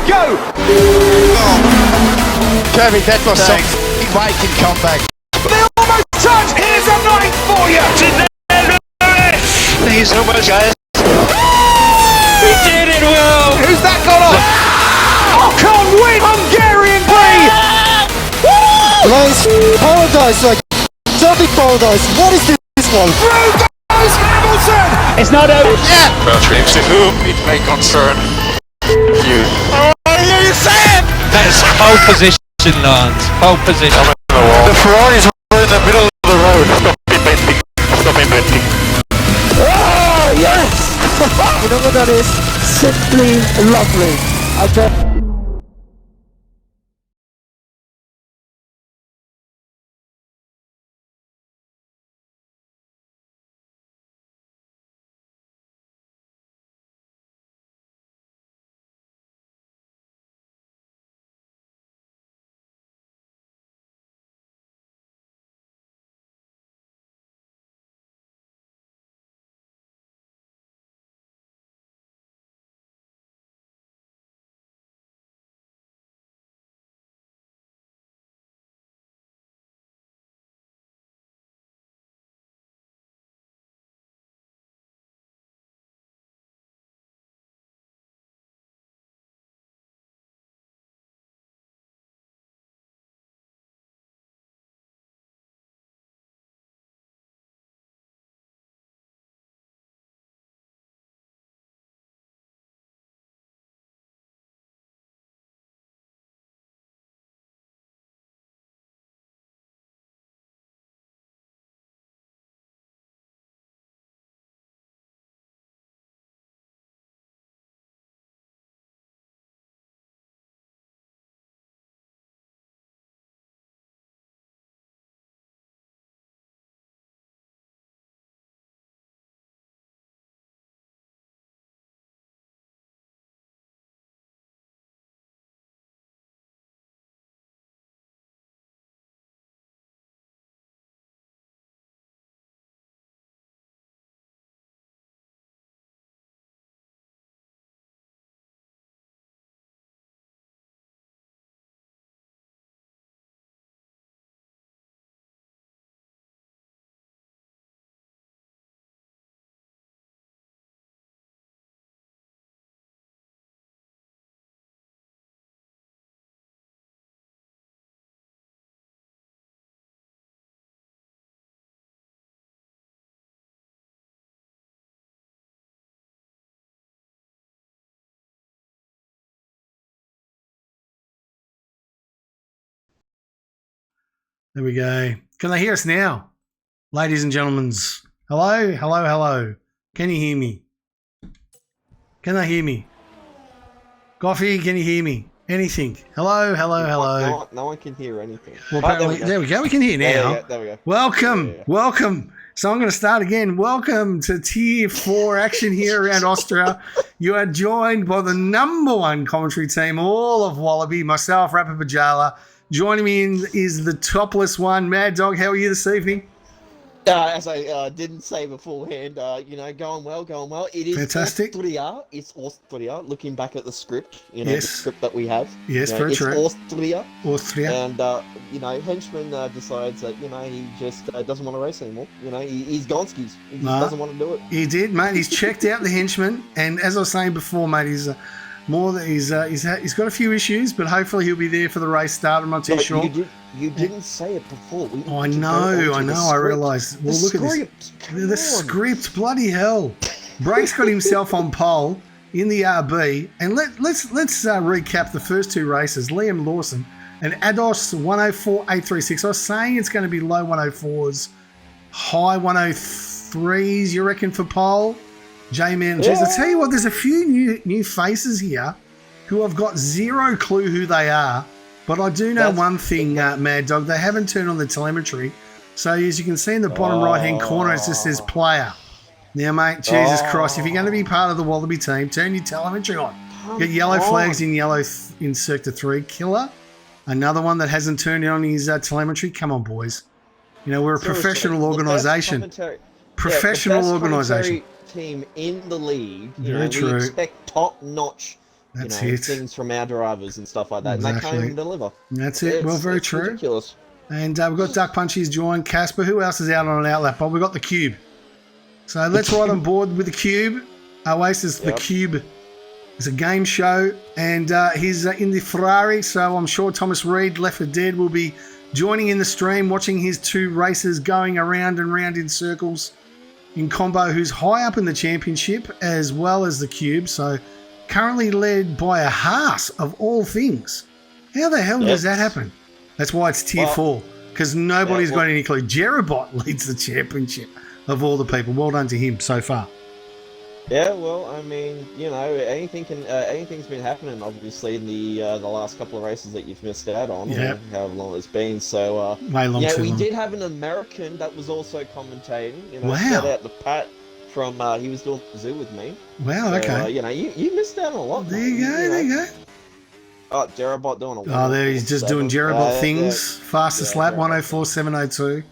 go! Oh. Kirby, that was some Viking comeback. They almost touch. Here's a ninth for you. Thank you so much, guys. He did it, Will. Who's that got on? Ocon win. Hungarian Prix. Guys, paradise, like, traffic paradise. What is this one? Through goes Hamilton. It's not over. Yeah. Bertrand, to whom it may concern you. Oh, you said! That is pole position, Lance. Pole position. The Ferraris were in the middle of the road. Stop inventing. Stop inventing. Oh, yes! You know what that is? Simply lovely. I bet. There we go. Can they hear us now? Ladies and gentlemen, hello, hello, hello. Can you hear me? Can they hear me? Coffee, can you hear me? Anything? Hello, hello, hello. No one can hear anything. Well, apparently, there we go. We can hear now. There we go. Welcome, welcome. So I'm going to start again. Welcome to Tier 4 action here around Austria. You are joined by the #1 commentary team, all of Wallaby, myself, Rapper Bajala. Joining me is the topless one, Mad Dog. How are you this evening? As I didn't say beforehand, going well. It is fantastic. Austria. It's Austria. Looking back at the script, the script that we have. Yes, very true. It's Austria. And, Henchman decides that, he just doesn't want to race anymore. He's gone skis. He just doesn't want to do it. He did, mate. He's checked out the Henchman. And as I was saying before, mate, he's got a few issues, but hopefully he'll be there for the race start. I'm not too sure. You didn't say it before. I know. I realised. Well, look at this. The script, bloody hell. Brake's got himself on pole in the RB, and let's recap the first two races. Liam Lawson and Ados 104.836. I was saying it's going to be low 104s, high 103s. You reckon for pole? J-Man, geez, I tell you what, there's a few new faces here who I've got zero clue who they are, but I do know one thing, Mad Dog, they haven't turned on the telemetry. So as you can see in the bottom right-hand corner, it just says player. Now, mate, Jesus Christ, if you're going to be part of the Wallaby team, turn your telemetry on. Get yellow flags in yellow in Sector 3. Killer, another one that hasn't turned on his telemetry. Come on, boys. We're a professional organisation. Professional organisation. Team in the league. Very true. We expect top-notch That's you know, it. things from our drivers and stuff like that, and they Exactly. can't even deliver. That's it. Well, very true. Ridiculous. And we've got Duck Punchies joined. Casper, who else is out on an outlap? Bob, we've got the Cube. So let's ride on board with the Cube. Oasis, the Cube. It's a game show, and he's in the Ferrari, so I'm sure Thomas Reed, Left for Dead, will be joining in the stream, watching his 2 races going around and round in circles in combo, who's high up in the championship, as well as the Cube, so currently led by a Haas, of all things. How the hell does that happen? That's why it's tier 4, because nobody's got any clue. Jerabot leads the championship of all the people. Well done to him so far. Yeah, well, I mean, you know, anything's been happening, obviously, in the last couple of races that you've missed out on, or however long it's been. So, way long. Yeah, too we long. did have an American that was also commentating. You know, Wow. shout out to Pat from he was doing Zoo with me. Wow. So, Okay. you know, you missed out on a lot. There you go. There you go. Oh, Jerabot doing a Oh, there he's just doing Jerabot things. Yeah. Fastest lap, 104.702.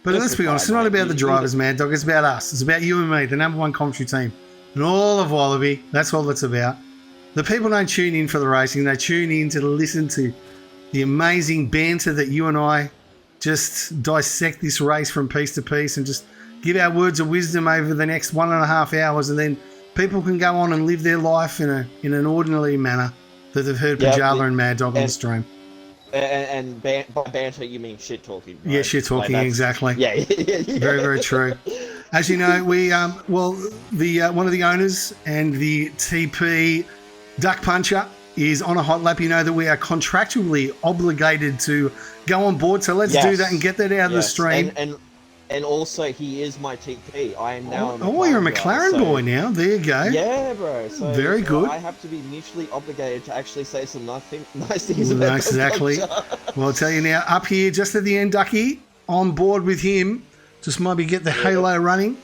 But Just let's be for honest, it's fun, not mate. about the drivers, Mad Dog. It's about us. It's about you and me, the number 1 commentary team. And all of Wallaby. That's all it's about. The people don't tune in for the racing. They tune in to listen to the amazing banter that you and I just dissect this race from piece to piece and just give our words of wisdom over the next 1.5 hours. And then people can go on and live their life in an ordinary manner that they've heard Pajala and Mad Dog on the stream. And by banter, you mean shit talking. Right? Yeah, shit talking, exactly. Yeah. Very, very true. As you know, we one of the owners and the TP Duck Puncher is on a hot lap. You know that we are contractually obligated to go on board, so let's do that and get that out of the stream. And also, he is my TP. I am now. You're a McLaren boy now. There you go. Yeah, bro. So, very good. I have to be mutually obligated to actually say some nice things about exactly. Well, I'll tell you now. Up here, just at the end, Ducky, on board with him. Just maybe get the halo running.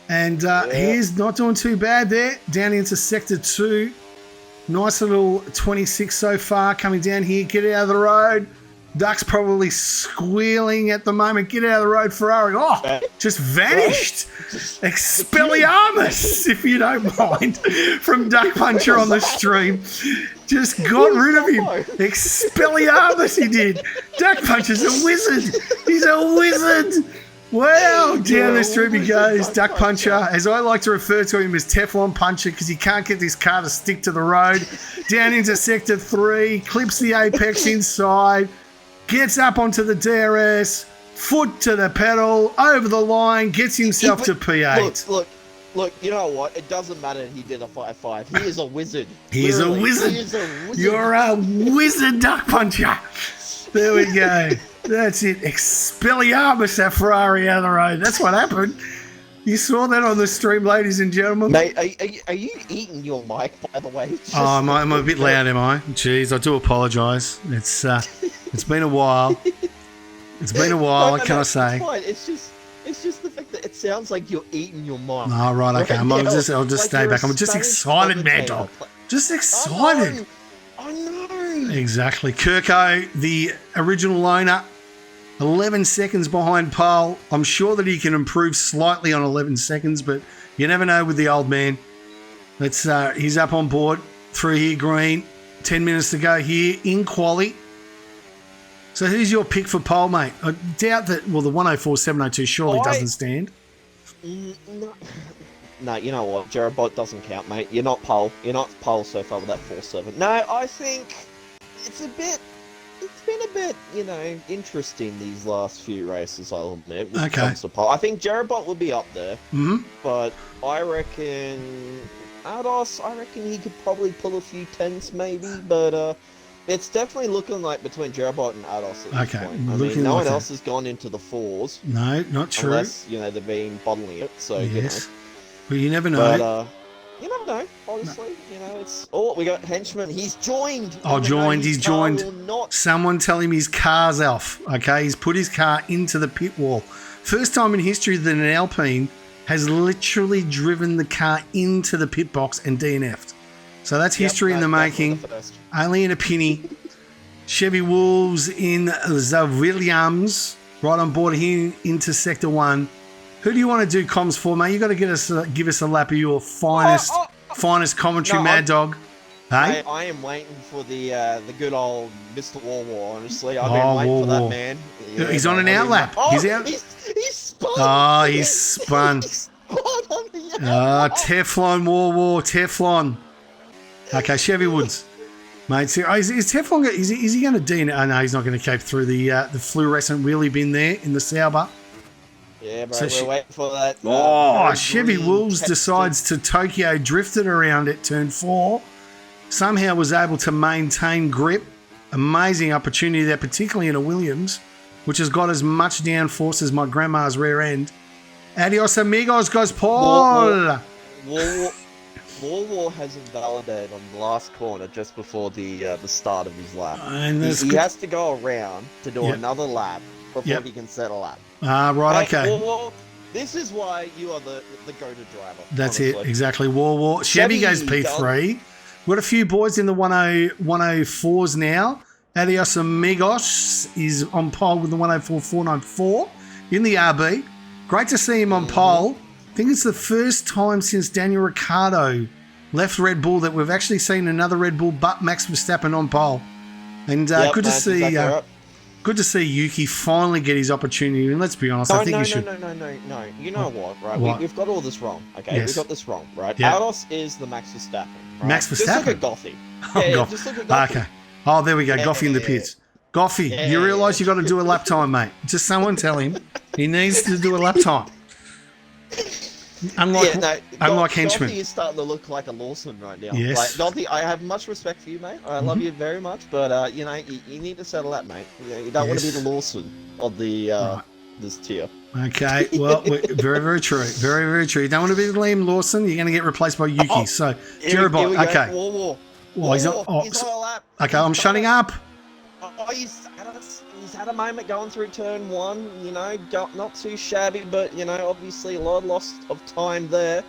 And he's not doing too bad there. Down into Sector 2. Nice little 26 so far. Coming down here. Get out of the road. Duck's probably squealing at the moment. Get out of the road, Ferrari. Oh, just vanished. Expelliarmus, if you don't mind, from Duck Puncher on the stream. Just got rid of him. Expelliarmus, he did. Duck Puncher's a wizard. He's a wizard. Wow, down the street he goes. Duck Puncher, as I like to refer to him as Teflon Puncher, because he can't get this car to stick to the road. Down into Sector 3, clips the apex inside. Gets up onto the DRS, foot to the pedal, over the line, gets himself to P8. Look, you know what? It doesn't matter if he did a 5.5. He is a wizard. He's a wizard. He is a wizard. You're a wizard, Duck Puncher. There we go. That's it. Expelliarmus that Ferrari out of the road. That's what happened. You saw that on the stream, ladies and gentlemen. Mate, are you eating your mic, by the way? I'm a bit loud, am I? Jeez, I do apologise. It's been a while. It's been a while. What can I say? It's fine. It's just the fact that it sounds like you're eating your mic. Oh, right, okay. I'll just stay back. I'm just excited, Mad Dog. Just excited. I know. Exactly. Kirko, the original owner, 11 seconds behind pole. I'm sure that he can improve slightly on 11 seconds, but you never know with the old man. He's up on board through here, green. 10 minutes to go here in quali. So who's your pick for pole, mate? I doubt that, the 104.702 surely doesn't stand. No, you know what? Jerabot doesn't count, mate. You're not pole. You're not pole so far with that 4.7. No, I think it's been a bit, interesting these last few races, I'll admit, when it comes to pole. I think Jerabot will be up there, but I reckon Ados, he could probably pull a few tens maybe, but it's definitely looking like between Jerabot and Ados at this point. I mean, no one else has gone into the 4s. No, not true. Unless, they've been bottling it, so, Well, you never know. But, you never know, honestly. It's... Oh, we got Henchman. He's joined. He's joined. Someone tell him his car's off, okay? He's put his car into the pit wall. First time in history that an Alpine has literally driven the car into the pit box and DNF'd. So that's history in the making. Only in a penny. Chevy Wolves in the Williams. Right on board here into Sector 1. Who do you want to do comms for, mate? You got to give us a lap of your finest commentary, Mad Dog. Hey? I am waiting for the good old Mr. War. Honestly, I've been waiting for that War. man. He's on an outlap. Oh, He's out. He's spun. Oh, he's spun. He's spun on the outlap. Teflon War. Teflon. Okay, Chevy Woods. Mate, so is Teflon, is he going to DNF? Oh, no, he's not going to cape through the fluorescent wheelie bin there in the Sauber. Yeah, bro, So we're waiting for that. Chevy green Wolves texture. decides to Tokyo drift it around at turn 4. Somehow was able to maintain grip. Amazing opportunity there, particularly in a Williams, which has got as much downforce as my grandma's rear end. Adios amigos, goes Paul. War has invalidated on the last corner just before the start of his lap. And He has to go around to do another lap before he can settle up. Right, okay. War, this is why you are the go-to driver. That's honestly. it, exactly. War. Chevy goes P3. We've got a few boys in the 104s now. Adios Amigos is on pole with the 104.494 in the RB. Great to see him on pole. I think it's the first time since Daniel Ricciardo left Red Bull that we've actually seen another Red Bull but Max Verstappen on pole. And good to see exactly right. good to see Yuki finally get his opportunity. And let's be honest, I think he should. No. You know what, right? What? We've got all this wrong, okay? Yes. We've got this wrong, right? Yeah. Aldos is the Max Verstappen, right? Max Just look Verstappen? at Goffy. Oh, Yeah, God. just look at Goffy. Okay. Oh, there we go. Goffy in the pits. Goffy, you realise you got to do a lap time, mate. Just someone tell him he needs to do a lap time. Unlike Henchman. Goffy is starting to look like a Lawson right now. Yes. Like, Goffy, I have much respect for you, mate. I love you very much, but you need to settle that, mate. You don't want to be the Lawson of the this tier. Okay, well, very, very true. Very, very true. You don't want to be the Liam Lawson, you're going to get replaced by Yuki. So, Jerobot, okay. War. Well, he's on a lap. Okay, I'm shutting up. He's had a moment going through turn 1, not too shabby, but, obviously a lot of loss of time there.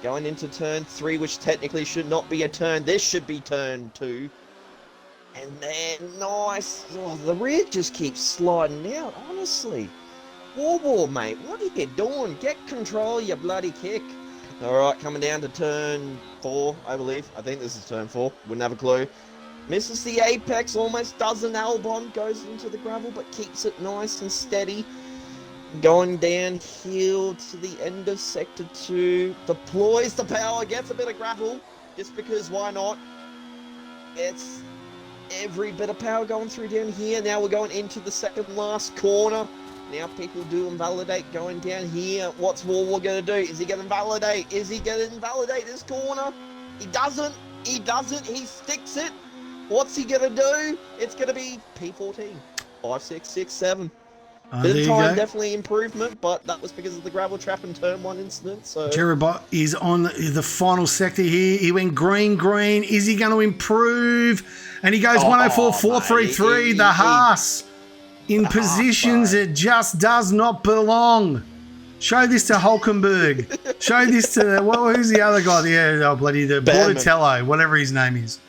Going into turn 3, which technically should not be a turn. This should be turn 2. And then, nice. Oh, the rear just keeps sliding out, honestly. War, mate, what are you doing? Get control, you bloody kick. Alright, coming down to turn 4, I believe. I think this is turn 4. Wouldn't have a clue. Misses the apex, almost does an Albon, goes into the gravel, but keeps it nice and steady. Going downhill to the end of Sector 2. Deploys the power, gets a bit of gravel, just because why not? It's every bit of power going through down here. Now we're going into the second last corner. Now people do invalidate going down here. What's War going to do? Is he going to invalidate? Is he going to invalidate this corner? He doesn't. He sticks it. What's he going to do? It's going to be P14. 5, 6, 6, 7. Bit of time, definitely improvement, but that was because of the gravel trap and turn 1 incident. So Jerobot is on the final sector here. He went green. Is he going to improve? And he goes 104.433. The Haas in positions it just does not belong. Show this to Hulkenberg. Show this to who's the other guy? The Bordatello, whatever his name is.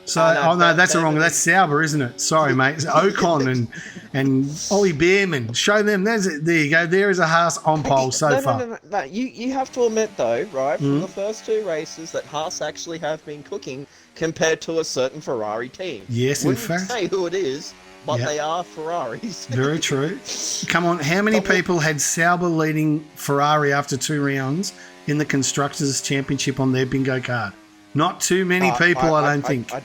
So, no, that's wrong. That's Sauber, isn't it? Sorry, mate. It's Ocon and Ollie Behrman. Show them. There you go. There is a Haas on pole so far. No. You have to admit, though, right, from the first 2 races that Haas actually have been cooking compared to a certain Ferrari team. Yes, in fact. Wouldn't say who it is, but they are Ferraris. Very true. Come on, how many people had Sauber leading Ferrari after 2 rounds in the Constructors' Championship on their bingo card? Not too many people, I don't think. I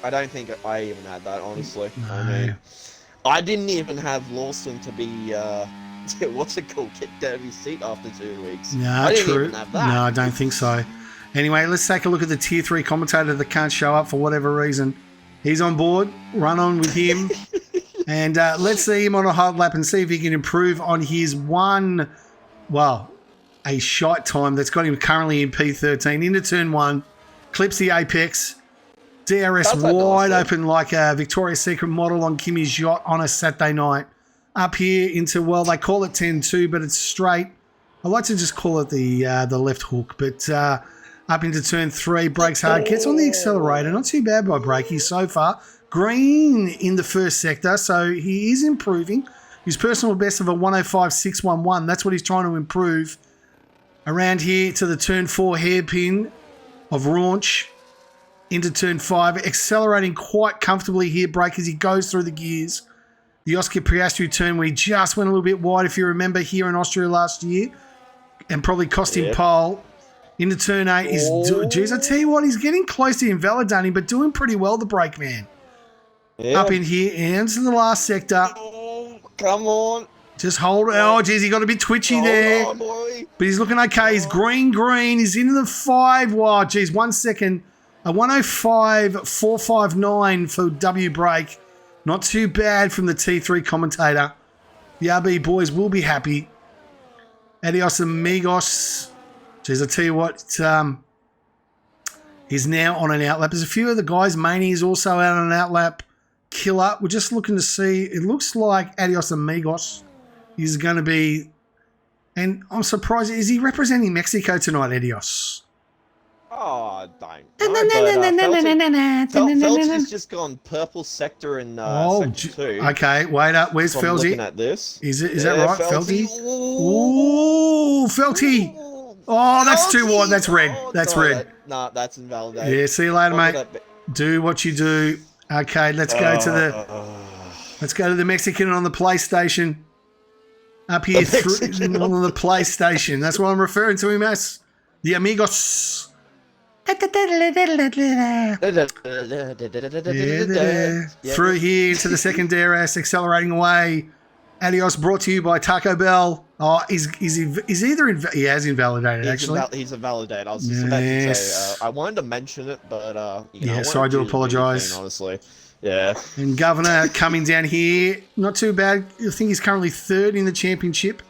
don't think I even had that, honestly. No. I mean, I didn't even have Lawson to be, what's it called, kicked out of his seat after 2 weeks. No, I didn't true. even have that. No, I don't think so. Anyway, let's take a look at the Tier 3 commentator that can't show up for whatever reason. He's on board. Run on with him. And let's see him on a hot lap and see if he can improve on his a shite time that's got him currently in P13 into turn 1. Clips the apex. DRS wide open like a Victoria's Secret model on Kimmy's yacht on a Saturday night. Up here into, they call it 10-2, but it's straight. I like to just call it the left hook, but up into turn 3, brakes hard, gets on the accelerator. Not too bad by braking so far. Green in the first sector, so he is improving. His personal best of a 105.611. That's what he's trying to improve. Around here to the turn 4 hairpin of Raunch. into turn 5, accelerating quite comfortably here, Brake, as he goes through the gears. The Oscar Piastri turn where he just went a little bit wide, if you remember, here in Austria last year, and probably cost him pole. Into turn 8 is, geez, I tell you what, he's getting close to invalidating, but doing pretty well, the Brake man. Yeah. Up in here, and into the last sector. Oh, come on. Just hold. Oh, geez, he got a bit twitchy there. On, boy. But he's looking okay. He's green. He's into the 5. Wow, geez, 1 second. A 105.459 for W Brake. Not too bad from the T3 commentator. The RB boys will be happy. Adios amigos. Geez, I tell you what, he's now on an outlap. There's a few of the guys. Maney is also out on an outlap. Killer. We're just looking to see. It looks like Adios amigos is going to be, and I'm surprised. Is he representing Mexico tonight, Adios? Oh, don't know. Felty's just gone purple sector in sector 2. Okay, wait up. Where's So I'm Felty? looking at this. Is that right, Felty? Ooh, Felty. Oh, that's too wide. That's red. That's red. Nah, that's invalidated. Yeah, see you later, mate. Do what you do. Okay, let's go to the Mexican on the PlayStation. Up here on the PlayStation. That's what I'm referring to him as. The amigos. Through here to the second DRS, accelerating away. Adios, brought to you by Taco Bell. Oh, he has invalidated, actually. He's invalidated. I was just about to say, I wanted to mention it, but, so I do apologise. Honestly. Yeah. And Governor coming down here, not too bad. I think he's currently 3rd in the championship.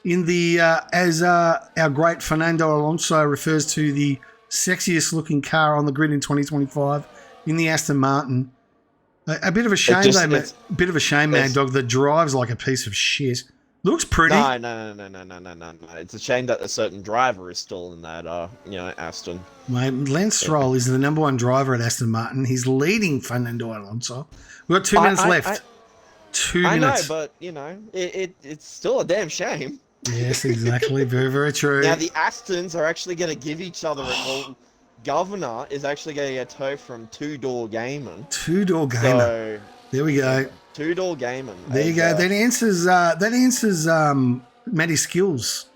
In the, as our great Fernando Alonso refers to, the sexiest looking car on the grid in 2025 in the Aston Martin. A bit of a shame, bit of a shame, Mad Dog, that drives like a piece of shit. Looks pretty. No. It's a shame that a certain driver is still in that, Aston. Mate, Lance Stroll is the number 1 driver at Aston Martin. He's leading Fernando Alonso. We've got 2 minutes left. 2 minutes. I know, but, it's still a damn shame. Yes, exactly. Very, very true. Now, the Astons are actually going to give each other a Governor is actually going to get a tow from Two Door Gaming. Two Door Gamer. So, there we go. Two Door Gaming. There you go. That answers Matty Skills'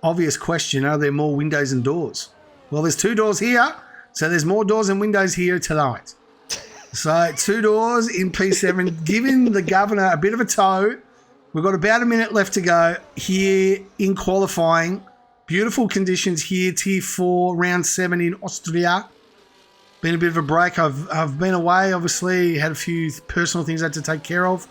obvious question: are there more windows and doors? Well, there's 2 doors here, so there's more doors and windows here tonight. So 2 doors in P7, giving the Governor a bit of a tow. We've got about a minute left to go here in qualifying. Beautiful conditions here, Tier 4, Round 7 in Austria. Been a bit of a break. I've been away, obviously. Had a few personal things I had to take care of.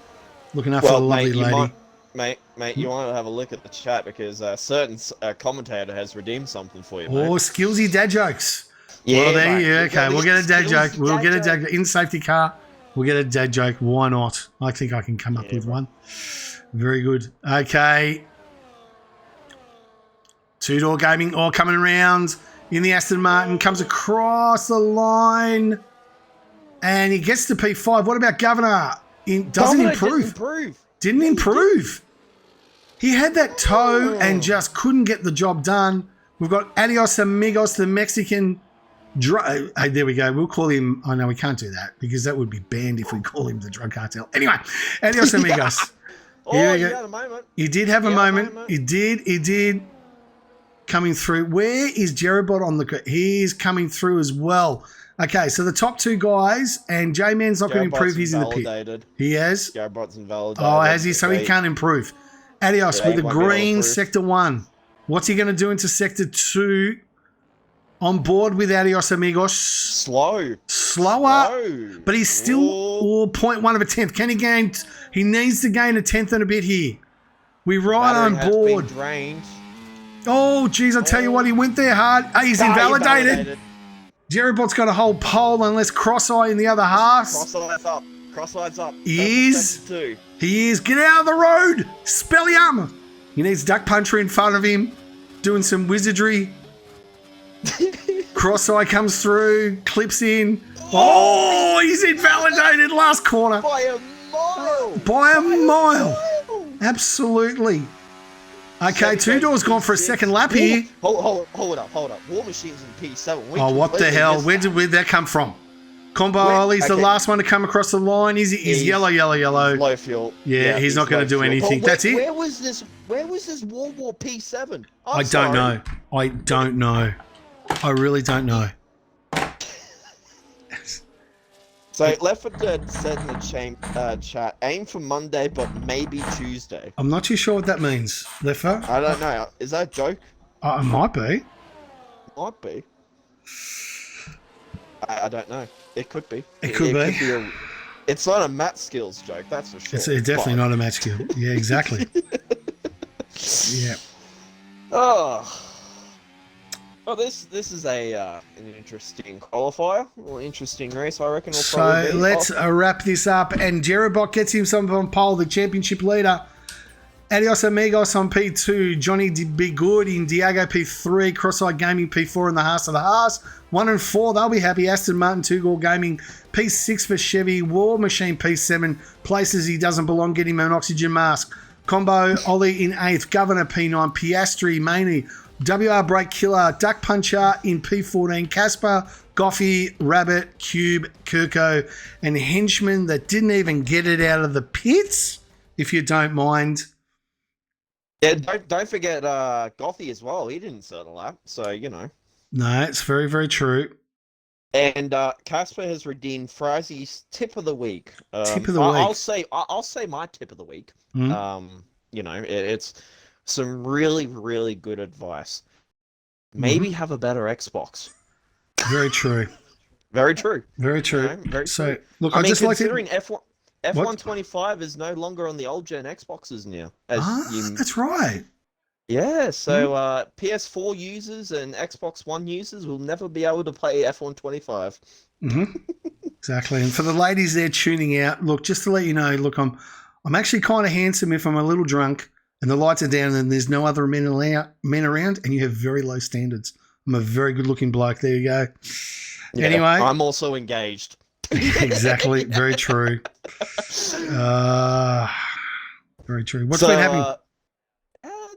Looking after the lovely lady. Mate, you want to have a look at the chat because a certain commentator has redeemed something for you, mate. Oh, skillsy dad jokes. Yeah, well, there you okay. We'll get a dad joke. We'll get a dad joke. In safety car, we'll get a dad joke. Why not? I think I can come up with one. Very good. Okay. 2 Door Gaming all coming around in the Aston Martin. Comes across the line. And he gets to P5. What about Governor? Doesn't improve. Didn't improve. He had that toe and just couldn't get the job done. We've got Adios Amigos, the Mexican. There we go. We'll call him. Oh, no, we can't do that because that would be banned if we call him the drug cartel. Anyway, Adios Amigos. Here we go. You had a moment. You did have a moment. He did. Coming through. Where is Jerobot on the... He's coming through as well. Okay, so the top 2 guys, and J-Man's not going to improve. He's in the pit. He has? Jerobot's invalidated. Oh, has he? So he can't improve. Adios with the green Sector 1. What's he going to do into Sector 2? On board with Adios Amigos. Slower. But he's still 0.1 of a tenth. Can he gain... He needs to gain a tenth and a bit here. We're right on board. Oh, geez, I tell you what, he went there hard. He's invalidated. Jerobot's got a whole pole unless Cross-Eye in the other half. Cross-Eye's up. He is. Get out of the road. Spellium. He needs Duck Puncher in front of him, doing some wizardry. Cross-Eye comes through, clips in. Oh, he's invalidated last corner. By a mile. By a mile. Absolutely. Okay, Two Doors gone for a second lap here. Hold up. War Machine's in P7. Oh, what the hell? Where'd that come from? Combo Ollie's the last one to come across the line. He's yellow. Low fuel. Yeah, he's not going to do anything. That's it. Where was this World War P7? I don't know. I really don't know. So Left 4 Dead said in the chat, aim for Monday, but maybe Tuesday. I'm not too sure what that means, Leffa. I don't know. Is that a joke? It might be. Might be. I don't know. It could be. It could be. It's not a Matt Skills joke, that's for sure. It's definitely not a match skill. Yeah, exactly. Yeah. Oh. Well, this is an interesting qualifier, or interesting race. I reckon. So let's wrap this up. And Jerobot gets himself on pole, the championship leader. Adios Amigos on P2, Johnny Be Good in Diago P3, Cross-Eyed Gaming P4 in the Haas of the Haas. 1 and 4, they'll be happy. Aston Martin, Tugor Gaming P6 for Chevy, War Machine P7, places he doesn't belong, get him an oxygen mask. Combo, Ollie in 8th, Governor P9, Piastri, Maney, WR Brake Killer, Duck Puncher in P14, Casper, Goffey, Rabbit, Cube, Kirko, and Henchman that didn't even get it out of the pits, if you don't mind. Yeah, don't forget Gothy as well. He didn't start a lap, so you know. No, it's very, very true. And Casper has redeemed Frazie's tip of the week. Tip of the week. I'll say my tip of the week. Mm. You know, it's some really, really good advice. Maybe have a better Xbox. Very true. Very true. Very true. You know, very so, true. look, I mean, just considering like to... F125 is no longer on the old gen Xboxes now. That's right. Yeah, so PS4 users and Xbox One users will never be able to play F125. Mm-hmm. Exactly. And for the ladies there tuning out, look, just to let you know, look, I'm actually kind of handsome if I'm a little drunk and the lights are down and there's no other men around and you have very low standards. I'm a very good-looking bloke. There you go. Yeah, anyway. I'm also engaged. Exactly. Very true. Very true. What's been happening?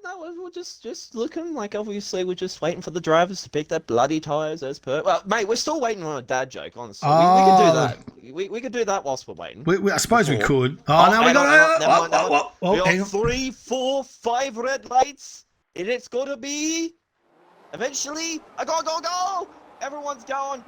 No, we're just looking like obviously we're just waiting for the drivers to pick their bloody tyres as per. Well, mate, we're still waiting on a dad joke, honestly. We can do that. We can do that whilst we're waiting. I suppose we could. Oh, no, we got we got 3, 4, 5 red lights, and it's going to be eventually a go. Everyone's going,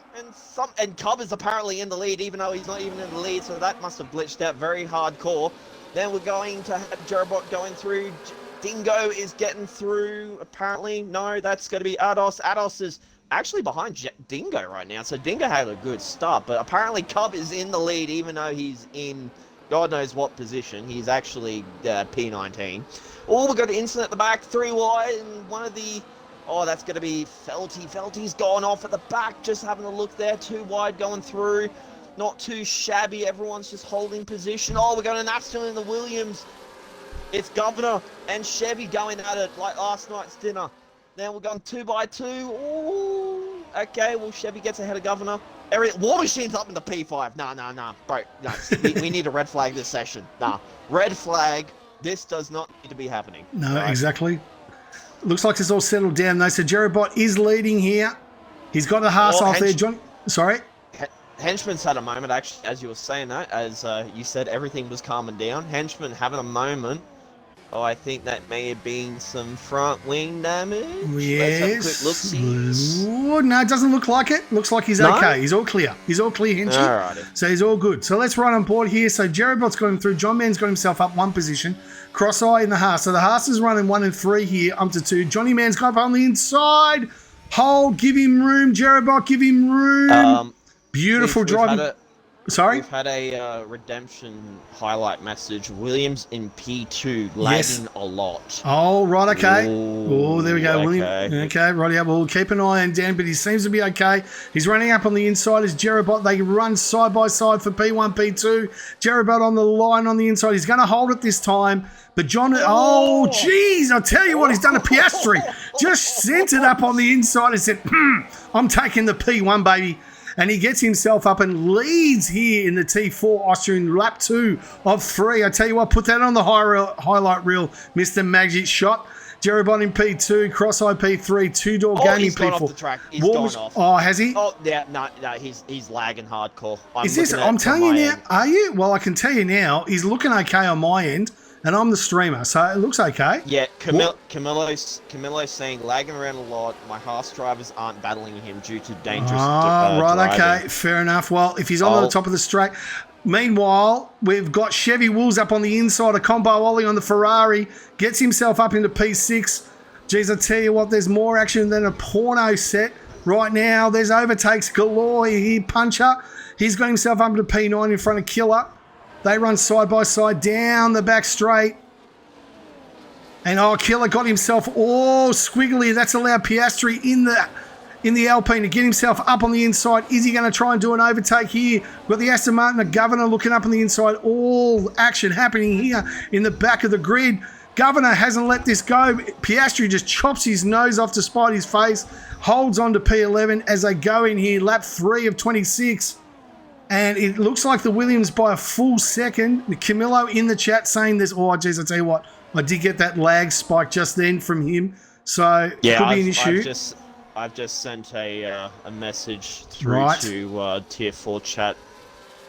and Cub is apparently in the lead, even though he's not even in the lead, so that must have glitched out very hardcore. Then we're going to have Jerobot going through. Dingo is getting through, apparently. No, that's going to be Ados. Ados is actually behind Dingo right now, so Dingo had a good start, but apparently Cub is in the lead, even though he's in God knows what position. He's actually P19. Oh, we've got an incident at the back, 3 wide, and one of the... Oh, that's going to be Felty. Felty's gone off at the back, just having a look there. 2 wide going through. Not too shabby. Everyone's just holding position. Oh, we're going an accident in the Williams. It's Governor and Chevy going at it like last night's dinner. Then we're going 2x2. Ooh, okay, well, Chevy gets ahead of Governor. War Machine's up in the P5. Nah. Bro, no. we need a red flag this session. Nah. Red flag. This does not need to be happening. No, right? Exactly. Looks like it's all settled down, though. So Jerobot is leading here. He's got a Haas off there. John, sorry? Henchman's had a moment, actually, as you were saying that. As you said, everything was calming down. Henchman having a moment. Oh, I think that may have been some front wing damage. Yes. Let's have a quick look-see. Ooh, no, it doesn't look like it. Looks like he's okay. He's all clear. Henchman. Alrighty. So he's all good. So let's run on board here. So Jerobot's got him through. John Man's got himself up 1 position. Cross-Eye in the Haas. So the Haas is running 1 and 3 here, up to 2. Johnny Man's got up on the inside. Hold, give him room. Jerobot, give him room. Beautiful driving. Sorry? We've had a redemption highlight message. Williams in P2, lagging a lot. Oh, right, okay. Ooh, there we go. Okay. William. Okay, right, yeah, we'll keep an eye on Dan, but he seems to be okay. He's running up on the inside as Jerobot. They run side by side for P1, P2. Jerobot on the line on the inside. He's going to hold it this time. But John, oh, geez, I'll tell you what, he's done a Piastri. Just sent it up on the inside and said, I'm taking the P1, baby. And he gets himself up and leads here in the T4 Austria in lap 2 of 3. I tell you what, put that on the highlight reel, Mr. Magic Shot. Jerobot in P2, Cross-Eye P3, Two-Door Gaming he's gone P4. off the track. He's gone off. Oh, has he? Oh, yeah, no, he's lagging hardcore. I'm telling you now, are you? Well, I can tell you now, he's looking okay on my end, and I'm the streamer, so it looks okay. Yeah, Camilo's saying lagging around a lot. My Haas drivers aren't battling him due to dangerous right, driving. okay, fair enough. Well, if he's on the top of the straight. Meanwhile, we've got Chevy Wolves up on the inside, a combo Ollie on the Ferrari, gets himself up into P6. Geez, I tell you what, there's more action than a porno set right now. There's overtakes galore here. Puncher, he's got himself up into P9 in front of Killer. They run side by side down the back straight. And Killer got himself all squiggly. That's allowed Piastri in the Alpine to get himself up on the inside. Is he going to try and do an overtake here? We've got the Aston Martin, the Governor looking up on the inside. All action happening here in the back of the grid. Governor hasn't let this go. Piastri just chops his nose off to spite his face. Holds on to P11 as they go in here. Lap 3 of 26. And it looks like the Williams by a full second. Camillo in the chat saying this. Oh, geez, I tell you what. I did get that lag spike just then from him. So it could be an issue. I've just sent a message through to Tier 4 chat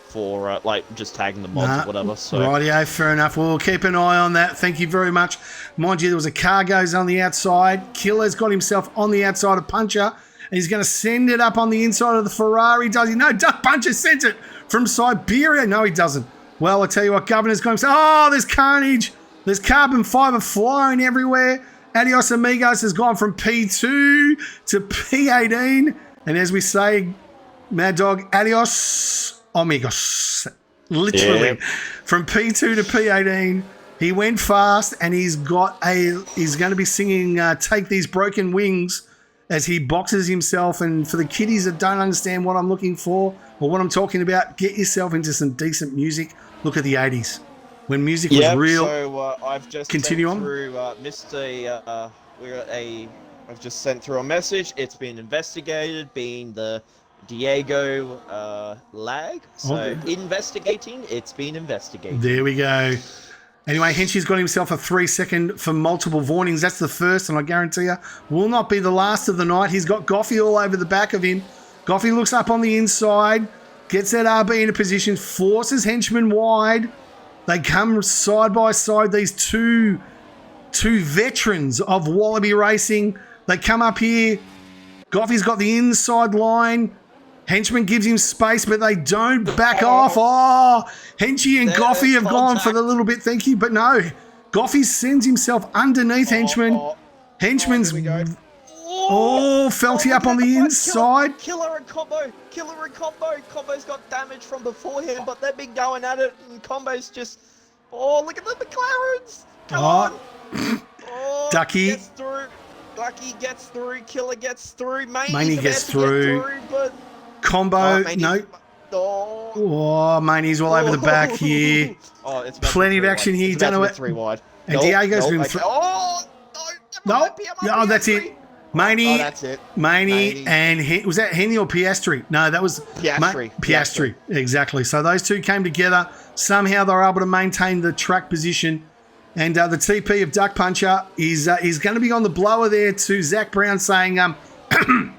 for just tagging the mods or whatever. So rightio, fair enough. We'll keep an eye on that. Thank you very much. Mind you, there was a car goes on the outside. Killer's got himself on the outside of Puncher, and he's going to send it up on the inside of the Ferrari. Does he? No, Duck Puncher sent it from Siberia. No, he doesn't. Well, I tell you what, Governor's got himself. Oh, there's carnage. There's carbon fibre flying everywhere. Adios Amigos has gone from P2 to P18. And as we say, Mad Dog, adios amigos. Literally. From P2 to P18. He went fast and he's going to be singing Take These Broken Wings as he boxes himself. And for the kiddies that don't understand what I'm looking for or what I'm talking about, get yourself into some decent music. Look at the 80s. When music was real. So I've just continue sent on through I've just sent through a message. It's been investigated, being the Diego lag. So investigating, it's been investigated. There we go. Anyway, Henschy's got himself a 3-second for multiple warnings. That's the first, and I guarantee you will not be the last of the night. He's got Goffey all over the back of him. Goffey looks up on the inside, gets that RB into position, forces Henchman wide. They come side by side, these two veterans of Wallaby Racing. They come up here. Goffey's got the inside line. Henchman gives him space, but they don't back off. Oh, Henchy and Goffey have gone for the little bit, thank you. But no, Goffey sends himself underneath Henchman. Henchman's... Felty up on the inside. Killer and Combo. Combo's got damage from beforehand, but they've been going at it, and Combo's just... Oh, look at the McLarens. Come on. Ducky. Gets through. Ducky gets through. Killer gets through. Maney gets through. But... Combo, no. Maney's all over the back here. It's plenty of action here. Don't know what. 3 wide. And Diego's been... No, that's it. Maney, that's it. Maney and was that Henny or Piastri? No, that was Piastri. Exactly. So those two came together. Somehow they were able to maintain the track position. And the TP of Duck Puncher is going to be on the blower there to Zach Brown saying, can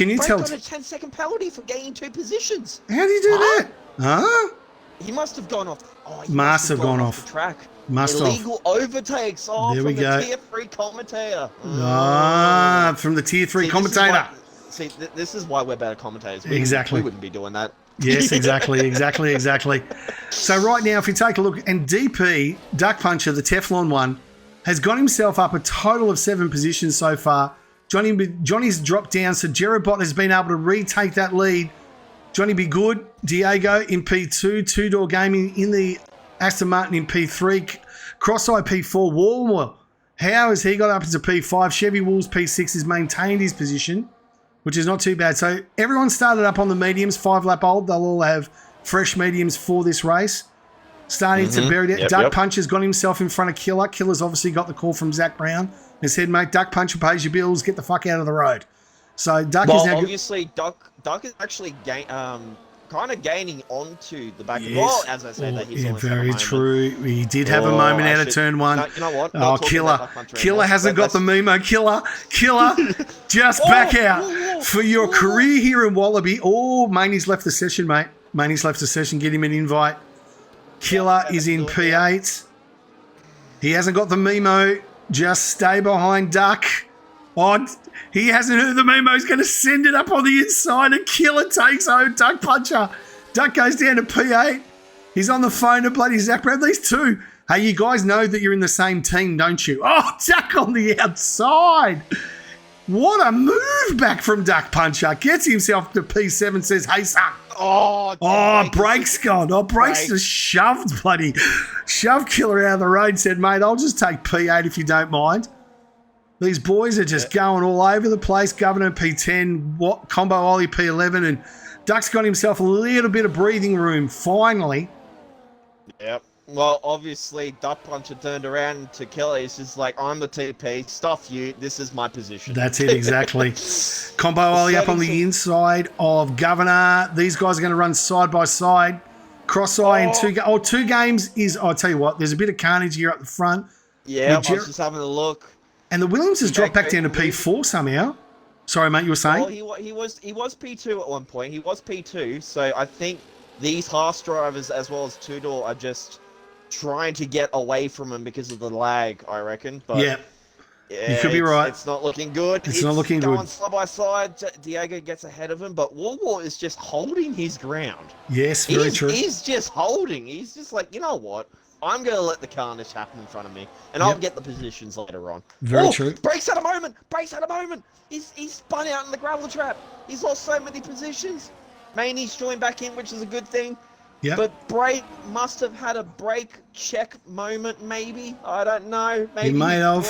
you tell? Got a 10-second penalty for gaining 2 positions. How do you do that? Huh? He must have gone off. He must have gone off the track. Illegal overtakes. There we go. The Tier 3 commentator. From the Tier 3 commentator. This is why we're better commentators. Exactly. We wouldn't be doing that. Yes, exactly. So right now, if you take a look, and DP, Duck Puncher, the Teflon one, has got himself up a total of 7 positions so far. Johnny's dropped down, so Jerobot has been able to retake that lead. Johnny Be Good, Diego in P2, Two-Door Gaming in the Aston Martin in P3, Cross-Eye P4, Walmwell. How has he got up into P5? Chevy Wolves P6 has maintained his position, which is not too bad. So everyone started up on the mediums, 5-lap old. They'll all have fresh mediums for this race. Starting to bury it. Duck Puncher's got himself in front of Killer. Killer's obviously got the call from Zach Brown and said, mate, Duck Puncher pays your bills. Get the fuck out of the road. So Duck is now... obviously, Duck is actually kind of gaining onto the back. Yes. Well, as I say, that he's Yeah, almost had a very moment. true. He did have a moment out of turn one. No, you know what? Oh, Not talking Killer. about that punch Killer around. hasn't got the Mimo. Killer, just back out for your career here in Wallaby. Oh, Maney's left the session, mate. Maney's left the session. Get him an invite. Killer is in P8. He hasn't got the Mimo. Just stay behind Duck. Oh, he hasn't heard the Mimo. He's going to send it up on the inside, and Killer takes home Duck Puncher. Duck goes down to P8. He's on the phone to bloody Zach Brad. These two. Hey, you guys know that you're in the same team, don't you? Oh, Duck on the outside. What a move back from Duck Puncher. Gets himself to P7, says, hey, son. Oh, Brake's gone. Oh, Brake's just shoved Killer out of the road, said, mate, I'll just take P8 if you don't mind. These boys are just going all over the place. Governor P10, Combo Ollie P11, and Duck's got himself a little bit of breathing room, finally. Yep. Well, obviously, Duck Puncher turned around to Killer. He's just like, I'm the TP. Stuff you. This is my position. That's it, exactly. Combo Ollie up on the inside of Governor. These guys are going to run side by side. Cross-eye in two games is, I'll tell you what, there's a bit of carnage here up the front. Yeah, I was just having a look. And the Williams has dropped back down to P4 somehow. Sorry, mate, you were saying? Well, he was P2 at one point. He was P2, so I think these Haas drivers as well as two-door are just trying to get away from him because of the lag, I reckon. But yeah, you could be right. It's not looking good. It's not looking good. Going side by side. Diego gets ahead of him, but War is just holding his ground. Yes, very true. He's just holding. He's just like, you know what? I'm going to let the carnage happen in front of me, and I'll get the positions later on. Very true. Brakes at a moment. He's spun out in the gravel trap. He's lost so many positions. Maney's joined back in, which is a good thing. Yeah. But Brake must have had a brake check moment, maybe. I don't know. Maybe he may have.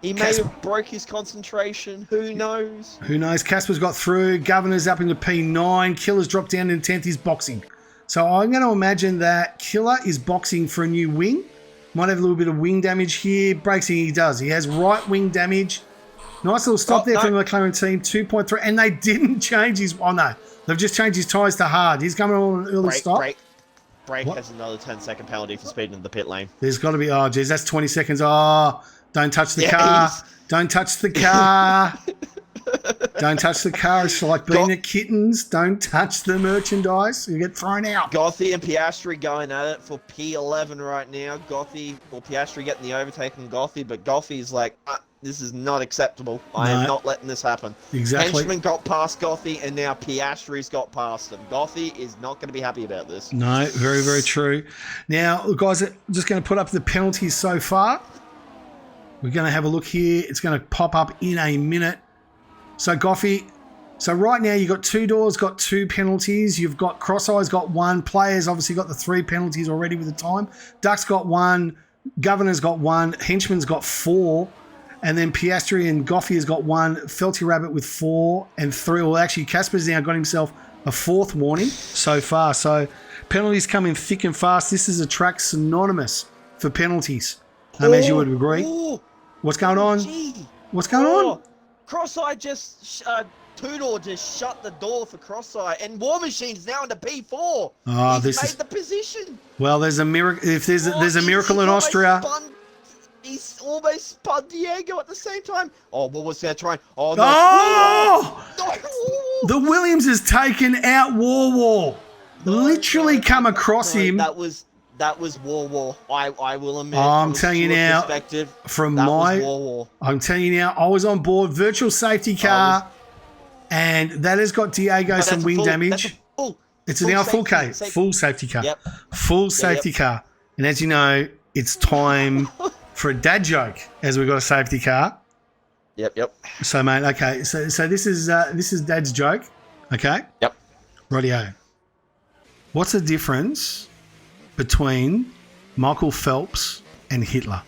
He may have broke his concentration. Who knows? Who knows? Casper's got through. Governor's up into P9. Killer's dropped down in 10th. He's boxing. So I'm going to imagine that Killer is boxing for a new wing. Might have a little bit of wing damage here. Brakes, he does. He has right wing damage. Nice little stop there from the McLaren team. 2.3. And they didn't change his... Oh, no. They've just changed his tyres to hard. He's coming on an early stop. Brake has another 10-second penalty for speeding in the pit lane. There's got to be... Oh, geez, that's 20 seconds. Oh, don't touch the car. Don't touch the car. Don't touch the car. It's like being at Kittens. Don't touch the merchandise. You get thrown out. Gothy and Piastri going at it for P11 right now. Piastri getting the overtake on Gothy, but Gothy's like, this is not acceptable. I am not letting this happen. Exactly. Henchman got past Gothy, and now Piastri's got past him. Gothy is not going to be happy about this. No, very, very true. Now, guys, I'm just going to put up the penalties so far. We're going to have a look here. It's going to pop up in a minute. So, Goffy, so right now you've got two doors, got 2 penalties. You've got Cross-Eye's got 1. Players obviously got the 3 penalties already with the time. Duck's got 1. Governor's got 1. Henchman's got 4. And then Piastri and Goffy has got 1. Felty Rabbit with 4 and 3. Well, actually, Casper's now got himself a 4th warning so far. So, penalties coming thick and fast. This is a track synonymous for penalties, as you would agree. What's going on? What's going on? Cross-Eye just... Two-Door just shut the door for Cross-Eye, and War Machine's now into P4. Oh, He's made the position. Well, there's a miracle. If there's a miracle in Austria. He's almost spun Diego at the same time. Oh, what was that trying? Oh, no. Oh! The Williams has taken out War. Literally come across him. That was War. I will admit. I'm telling you now, I'm telling you now, I was on board virtual safety car, and that has got Diego some wing damage. It's now a full safety car. Yep. Full safety car. And as you know, it's time for a dad joke as we've got a safety car. Yep. So, mate, okay. So this is Dad's joke. Okay. Yep. Rightio. What's the difference between Michael Phelps and Hitler?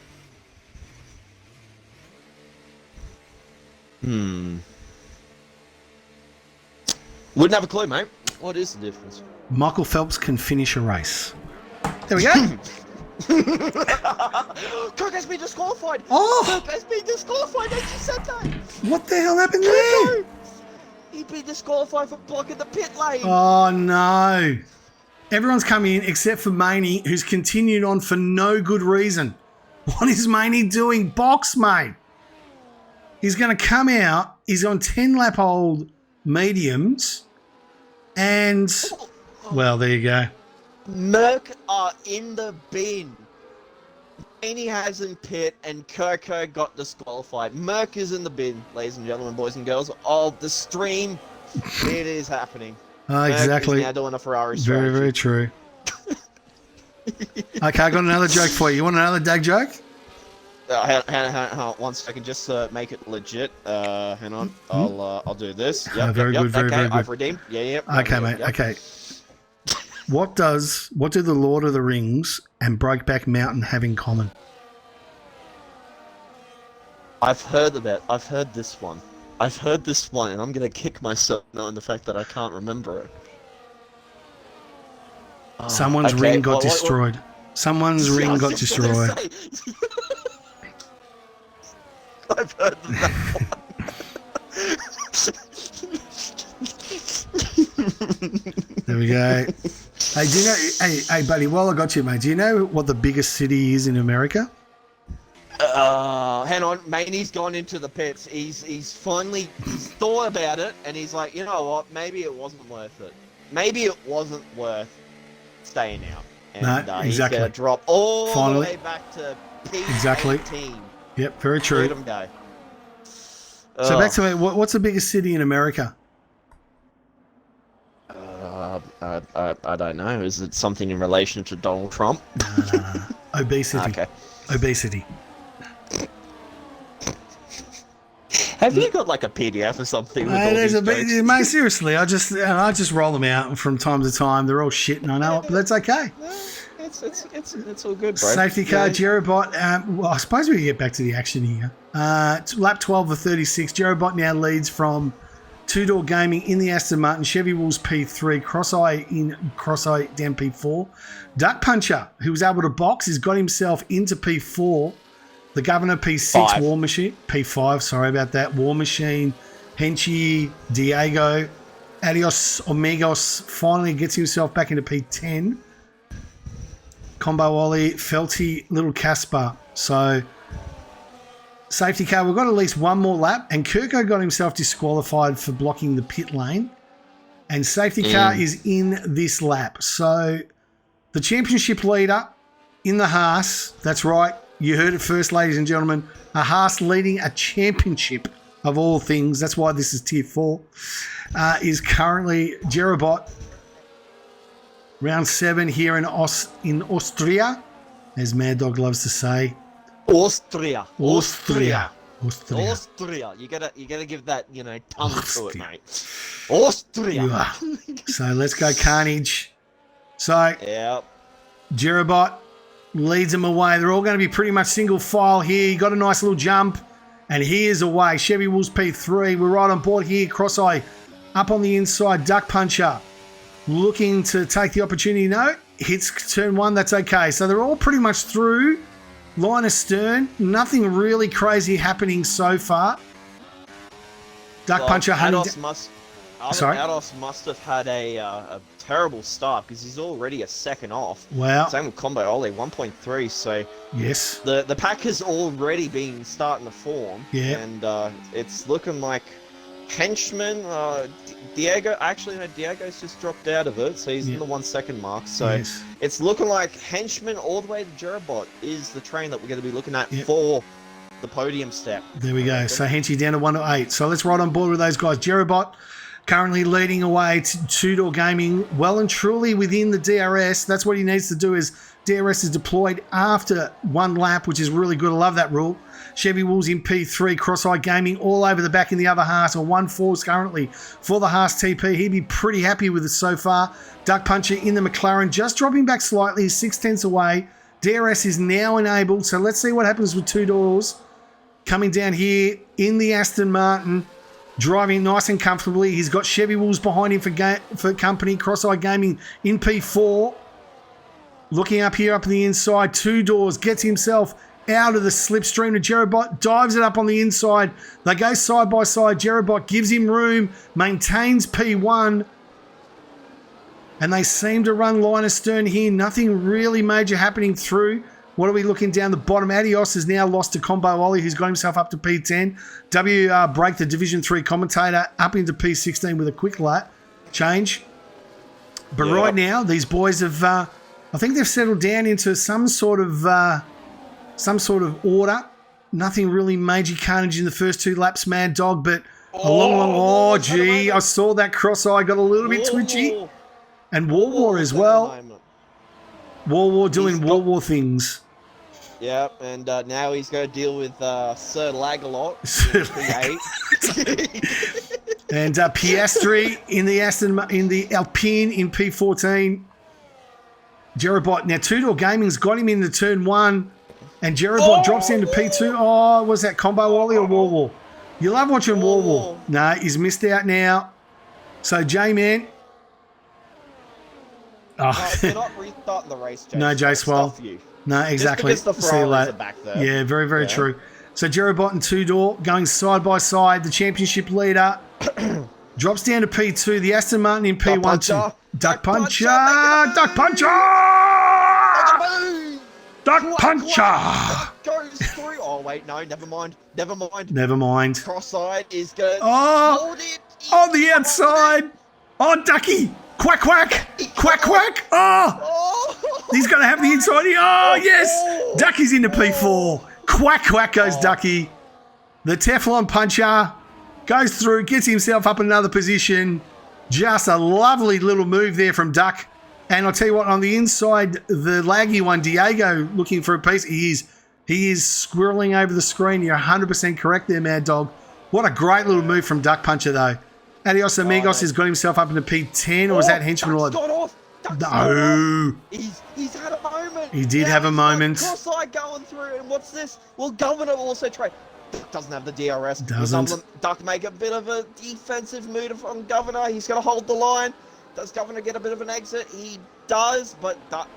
Wouldn't have a clue, mate. What is the difference? Michael Phelps can finish a race. There we go. Kirk has been disqualified. Oh! Kirk has been disqualified. They just said that. What the hell happened there? He'd be disqualified for blocking the pit lane. Oh, no. Everyone's come in except for Maney, who's continued on for no good reason. What is Maney doing? Box, mate. He's going to come out. He's on 10-lap-old mediums. And, well, there you go. Merc are in the bin. Maney has in pit and Kirko got disqualified. Merc is in the bin, ladies and gentlemen, boys and girls. Oh, the stream. It is happening. Exactly. Merc is now doing a Ferrari Very, strategy. very true. Okay, I got another joke for you. You want another dag joke? Hang on, 1 second, just make it legit. Hang on, I'll do this. Yep, very good, very, okay, very good. I've redeemed. Yeah. Okay, mate. Yep. Okay. What do the Lord of the Rings and Brokeback Mountain have in common? I've heard this one. And I'm gonna kick myself knowing the fact that I can't remember it. Oh, Someone's okay, ring got destroyed. Someone's ring got destroyed. I've heard of that one. There we go. Hey, do you know? Hey, buddy. While I got you, mate, do you know what the biggest city is in America? Hang on, Maney's gone into the pits. He's finally thought about it, and he's like, you know what? Maybe it wasn't worth it. Maybe it wasn't worth staying out. And, No, exactly. He's gonna drop all Finally. the way back to P18. Exactly. Yep, very true. Let him go. So back to it. What's the biggest city in America? I don't know. Is it something in relation to Donald Trump? Obesity. Okay. Obesity. Have you got like a PDF or something? With all There's these a bit, jokes? mate. Seriously, I just roll them out from time to time. They're all shit, and I know it, but that's okay. It's all good, bro. Safety car, Yeah. Jerobot. Well, I suppose we can get back to the action here. Lap 12 of 36. Jerobot now leads from Two Door Gaming in the Aston Martin. Chevy Wolves P3. Cross-Eye down P4. Duck Puncher, who was able to box, has got himself into P4. The Governor P6. Five. War Machine P5. Sorry about that. War Machine, Henchy, Diego, Adios Amigos finally gets himself back into P10. Combo Ollie, Felty, Little Casper. So, safety car, we've got at least one more lap, and Kirko got himself disqualified for blocking the pit lane. And safety car is in this lap. So, the championship leader in the Haas, that's right, you heard it first, ladies and gentlemen, a Haas leading a championship of all things, that's why this is tier 4, is currently Jerobot. Round 7 here in Austria, as Mad Dog loves to say. Austria. You gotta give that, tongue to it, mate. Austria. You are. So let's go Carnage. So Yep. Jerobot leads them away. They're all going to be pretty much single file here. You got a nice little jump, and he is away. Chevy Wolves P3. We're right on board here. Cross-Eye up on the inside. Duck Puncher looking to take the opportunity. No, hits turn 1. That's okay. So they're all pretty much through. Line astern. Nothing really crazy happening so far. Duck Puncher hunting. Ados must have had a terrible start because he's already a second off. Wow. Same with Combo Ollie, 1.3. So Yes. the pack has already been starting to form. Yeah. And it's looking like Henchman, Diego. Actually, no, Diego's just dropped out of it, so he's in the 1 second mark. So Yes. it's looking like Henchman all the way to Jerobot is the train that we're going to be looking at Yep. for the podium step. There we go. So Henchy down to 1 to 8. So let's ride on board with those guys. Jerobot currently leading away to Two Door Gaming, well and truly within the DRS. That's what he needs to do. Is DRS is deployed after 1 lap, which is really good. I love that rule. Chevy Wolves in P3, Cross-Eye Gaming all over the back in the other Haas, or 1-4s currently for the Haas TP. He'd be pretty happy with it so far. Duck Puncher in the McLaren, just dropping back slightly, 6/10 away. DRS is now enabled, so let's see what happens with Two Doors. Coming down here in the Aston Martin, driving nice and comfortably. He's got Chevy Wolves behind him for company. Cross-Eye Gaming in P4. Looking up here, up the inside, Two Doors gets himself out of the slipstream to Jerobot, dives it up on the inside. They go side by side. Jerobot gives him room, maintains P1, and they seem to run line astern here. Nothing really major happening through. What are we looking down the bottom? Adios has now lost to Combo Ollie, who's got himself up to P10. WR Break, the Division 3 commentator, up into P16 with a quick lap change. But right now, these boys have, I think they've settled down into some sort of order. Nothing really major carnage in the first 2 laps, Mad Dog, but gee, I saw that cross-eye, got a little bit twitchy. And War as well. War doing War things. Yeah, and now he's going to deal with Sir Lagalot. And Piastri in the Alpine in P14. Jerobot. Now, Two-Door Gaming's got him in the turn 1. And Jerobot drops into P2. Oh, was that Combo Wally or War? You love watching War. No, he's missed out now. So, J-Man. You're not restarting the race, Jace. No, Jace, well. No, exactly. Just because the Ferraris are back there. Yeah, very, very true. So Jerobot and Two-Door going side by side. The championship leader drops down to P2. The Aston Martin in P1. Duck Puncher! Duck Puncher! Duck Puncher! Goes through. Oh, wait, no, never mind. Never mind. Cross-side is going to hold it. On the outside. Oh, Ducky! Quack, quack! Quack, quack! Oh! He's going to have the inside. Oh, yes! Ducky's into P4. Quack, quack goes Ducky. The Teflon Puncher goes through, gets himself up another position. Just a lovely little move there from Duck. And I'll tell you what, on the inside, the laggy one, Diego, looking for a piece. He is squirreling over the screen. You're 100% correct there, Mad Dog. What a great little move from Duck Puncher, though. Adios Amigos has got himself up into P10, or was that Henchman? Duck's got off. No. He's had a moment. He did have a moment. Cross-eye going through, and what's this? Well, Governor will also try. Doesn't have the DRS. Doesn't. Duck make a bit of a defensive move from Governor. He's going to hold the line. Does Governor get a bit of an exit? He does, but Duck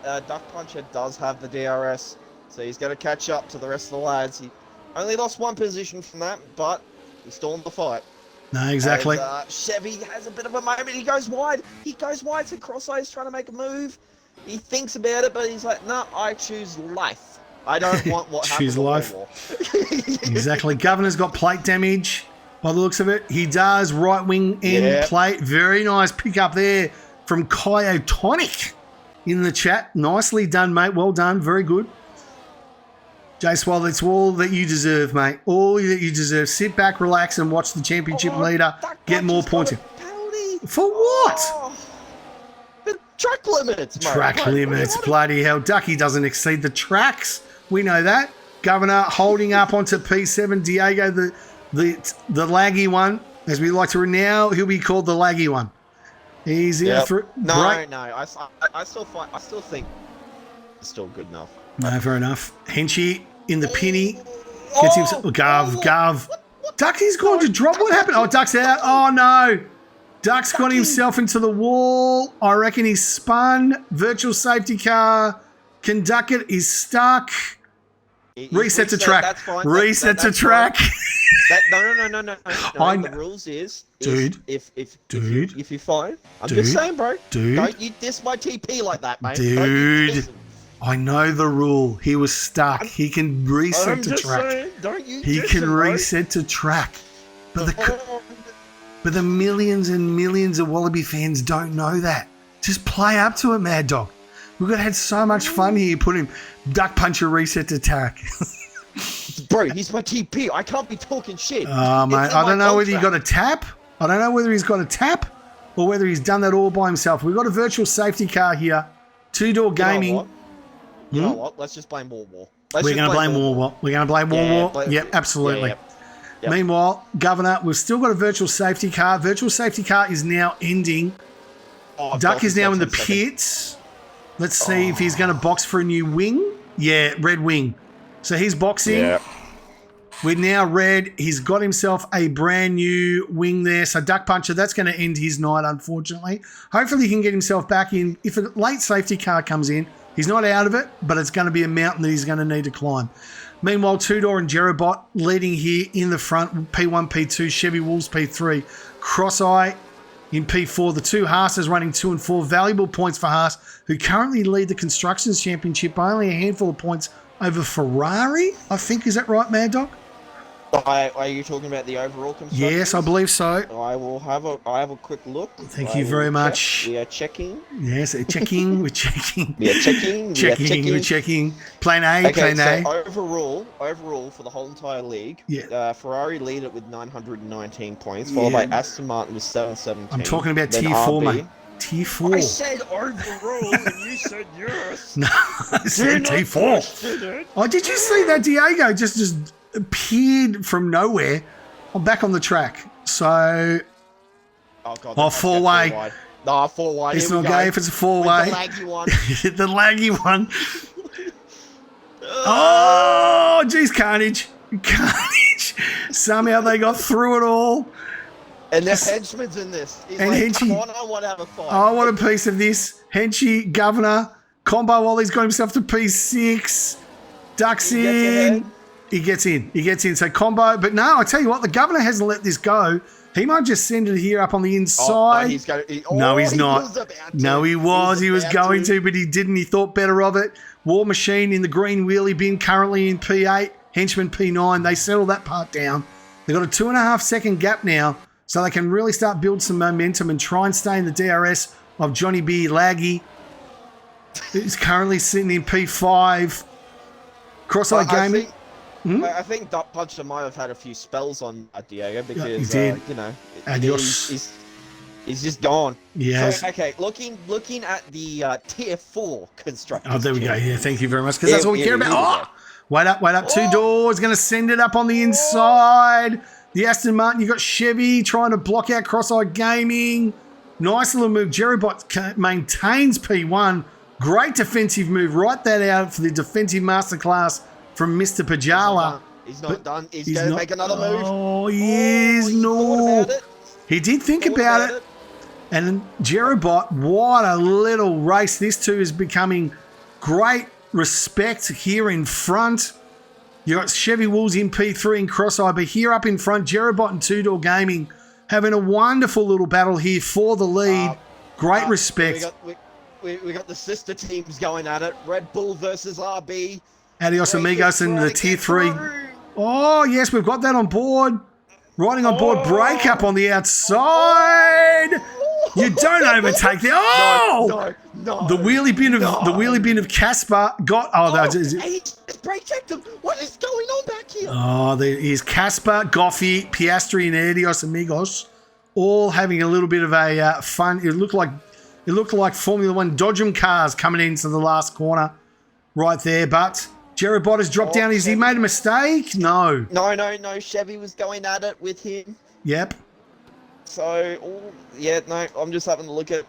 Puncher does have the DRS, so he's going to catch up to the rest of the lads. He only lost 1 position from that, but he's still in the fight. No, exactly. And, Chevy has a bit of a moment. He goes wide. So Cross-Eye's trying to make a move. He thinks about it, but he's like, no, I choose life. I don't want what happened to life. War. Exactly. Governor's got plate damage by the looks of it. He does. Right wing end plate. Very nice pick up there from Kyotonic in the chat. Nicely done, mate. Well done. Very good. Jace, well, it's all that you deserve, mate. All that you deserve. Sit back, relax, and watch the championship leader get more points. For what? The track limits, mate. Track limits, bloody hell. Ducky doesn't exceed the tracks. We know that. Governor holding up onto P7. Diego, the laggy one, as we like to now, he'll be called the laggy one. He's in for No. I still think it's still good enough. No, fair enough. Henchy in the pinny. Gets himself. Gov. Ducky's going to drop. What happened? Oh, Duck's out. Oh, no. Duck's got himself into the wall. I reckon he's spun. Virtual safety car. Can Duck it? He's stuck. Reset to track. That's fine. Reset to track. No. The rules is if you're fine. I'm just saying, bro. Don't you diss my TP like that, mate. Dude. I know the rule. He was stuck. He can reset to track. Saying, don't you he can reset to track. But the millions and millions of Wallaby fans don't know that. Just play up to it, Mad Dog. We've had so much fun here. Put him Duck Puncher reset to track. Bro, he's my TP. I can't be talking shit. Mate, I don't know whether he got a tap. I don't know whether he's got a tap or whether he's done that all by himself. We've got a virtual safety car here. Two-door gaming. You know what? Let's just blame War. We're going to blame War. We're going to blame War. Yep, absolutely. Yep. Meanwhile, Governor, we've still got a virtual safety car. Virtual safety car is now ending. Duck is now in the pits. Let's see if he's going to box for a new wing. Yeah, red wing. So he's boxing. Yeah. We're now red. He's got himself a brand new wing there. So Duck Puncher, that's going to end his night, unfortunately. Hopefully he can get himself back in. If a late safety car comes in, he's not out of it, but it's going to be a mountain that he's going to need to climb. Meanwhile, Tudor and Jerobot leading here in the front, P1, P2, Chevy Wolves P3, Cross-Eye in P4. The two Haas's running 2 and 4. Valuable points for Haas, who currently lead the Constructors Championship by only a handful of points over Ferrari, I think. Is that right, Mad Dog? Are you talking about the overall constructors? Yes, I believe so. I have a quick look. Thank you very much. We are checking. Yes, checking. We're checking. We are checking. We're checking. Plan A, Okay, plan A. so overall for the whole entire league, Ferrari lead it with 919 points, followed by Aston Martin with 717. I'm talking about Then Tier 4, RB. mate. Tier 4. I said overall, and you said yes. No, I said Tier 4. Oh, did you see that Diego just appeared from nowhere? I'm back on the track. So, Oh, God, four-way. No, 4 wide. It's not gay if it's a 4-way. The laggy one. The laggy one. Oh, geez, carnage. Carnage. Somehow they got through it all. And their henchman's in this. He's And like, Henchy. come on, I want to have a fight. I want a piece of this. Henchy, Governor, Combo Wally's got himself to P6. Ducks He gets in. ahead. He gets in. So Combo, but no, I tell you what, the Governor hasn't let this go. He might just send it here up on the inside. He's not. Was going to, but he didn't. He thought better of it. War Machine in the green wheelie bin, currently in P8. Henchman P9. They settled that part down. They've got a 2.5 second gap now, so they can really start build some momentum and try and stay in the DRS of Johnny B. Laggy, who's currently sitting in P5. Cross-Eye Gaming. I think Dot Puncher might have had a few spells on Diego because he did. Adios. He's just gone. Yes. So, okay, looking at the Tier 4 constructors. Oh, there we go. Yeah, thank you very much, because that's what we care about. Oh! Wait up. 2 doors. Going to send it up on the inside. The Aston Martin, you got Chevy trying to block out Cross-Eye Gaming. Nice little move. Jerobot maintains P1. Great defensive move. Write that out for the defensive masterclass from Mr. Pajala. He's not done. He's going to make another move. Oh, he is. No. He did think about it. And Jerobot, what a little race. This too is becoming great respect here in front. You got Chevy Wolves in P3 and Cross-Eye, but here up in front, Jerobot and Two Door Gaming having a wonderful little battle here for the lead. Great respect. We got the sister teams going at it. Red Bull versus RB. Adios Amigos and the Tier 3. Oh, yes, we've got that on board. Riding on board, break up on the outside. You don't overtake there. Oh! No. The wheelie bin of Casper got. He brake checked him. What is going on back here? Oh, there is Casper, Goffey, Piastri, and Adios Amigos, all having a little bit of a fun. It looked like Formula One Dodgem cars coming into the last corner, right there. But Jerobot has dropped down. Has he made a mistake? No. No. Chevy was going at it with him. Yep. So, I'm just having a look at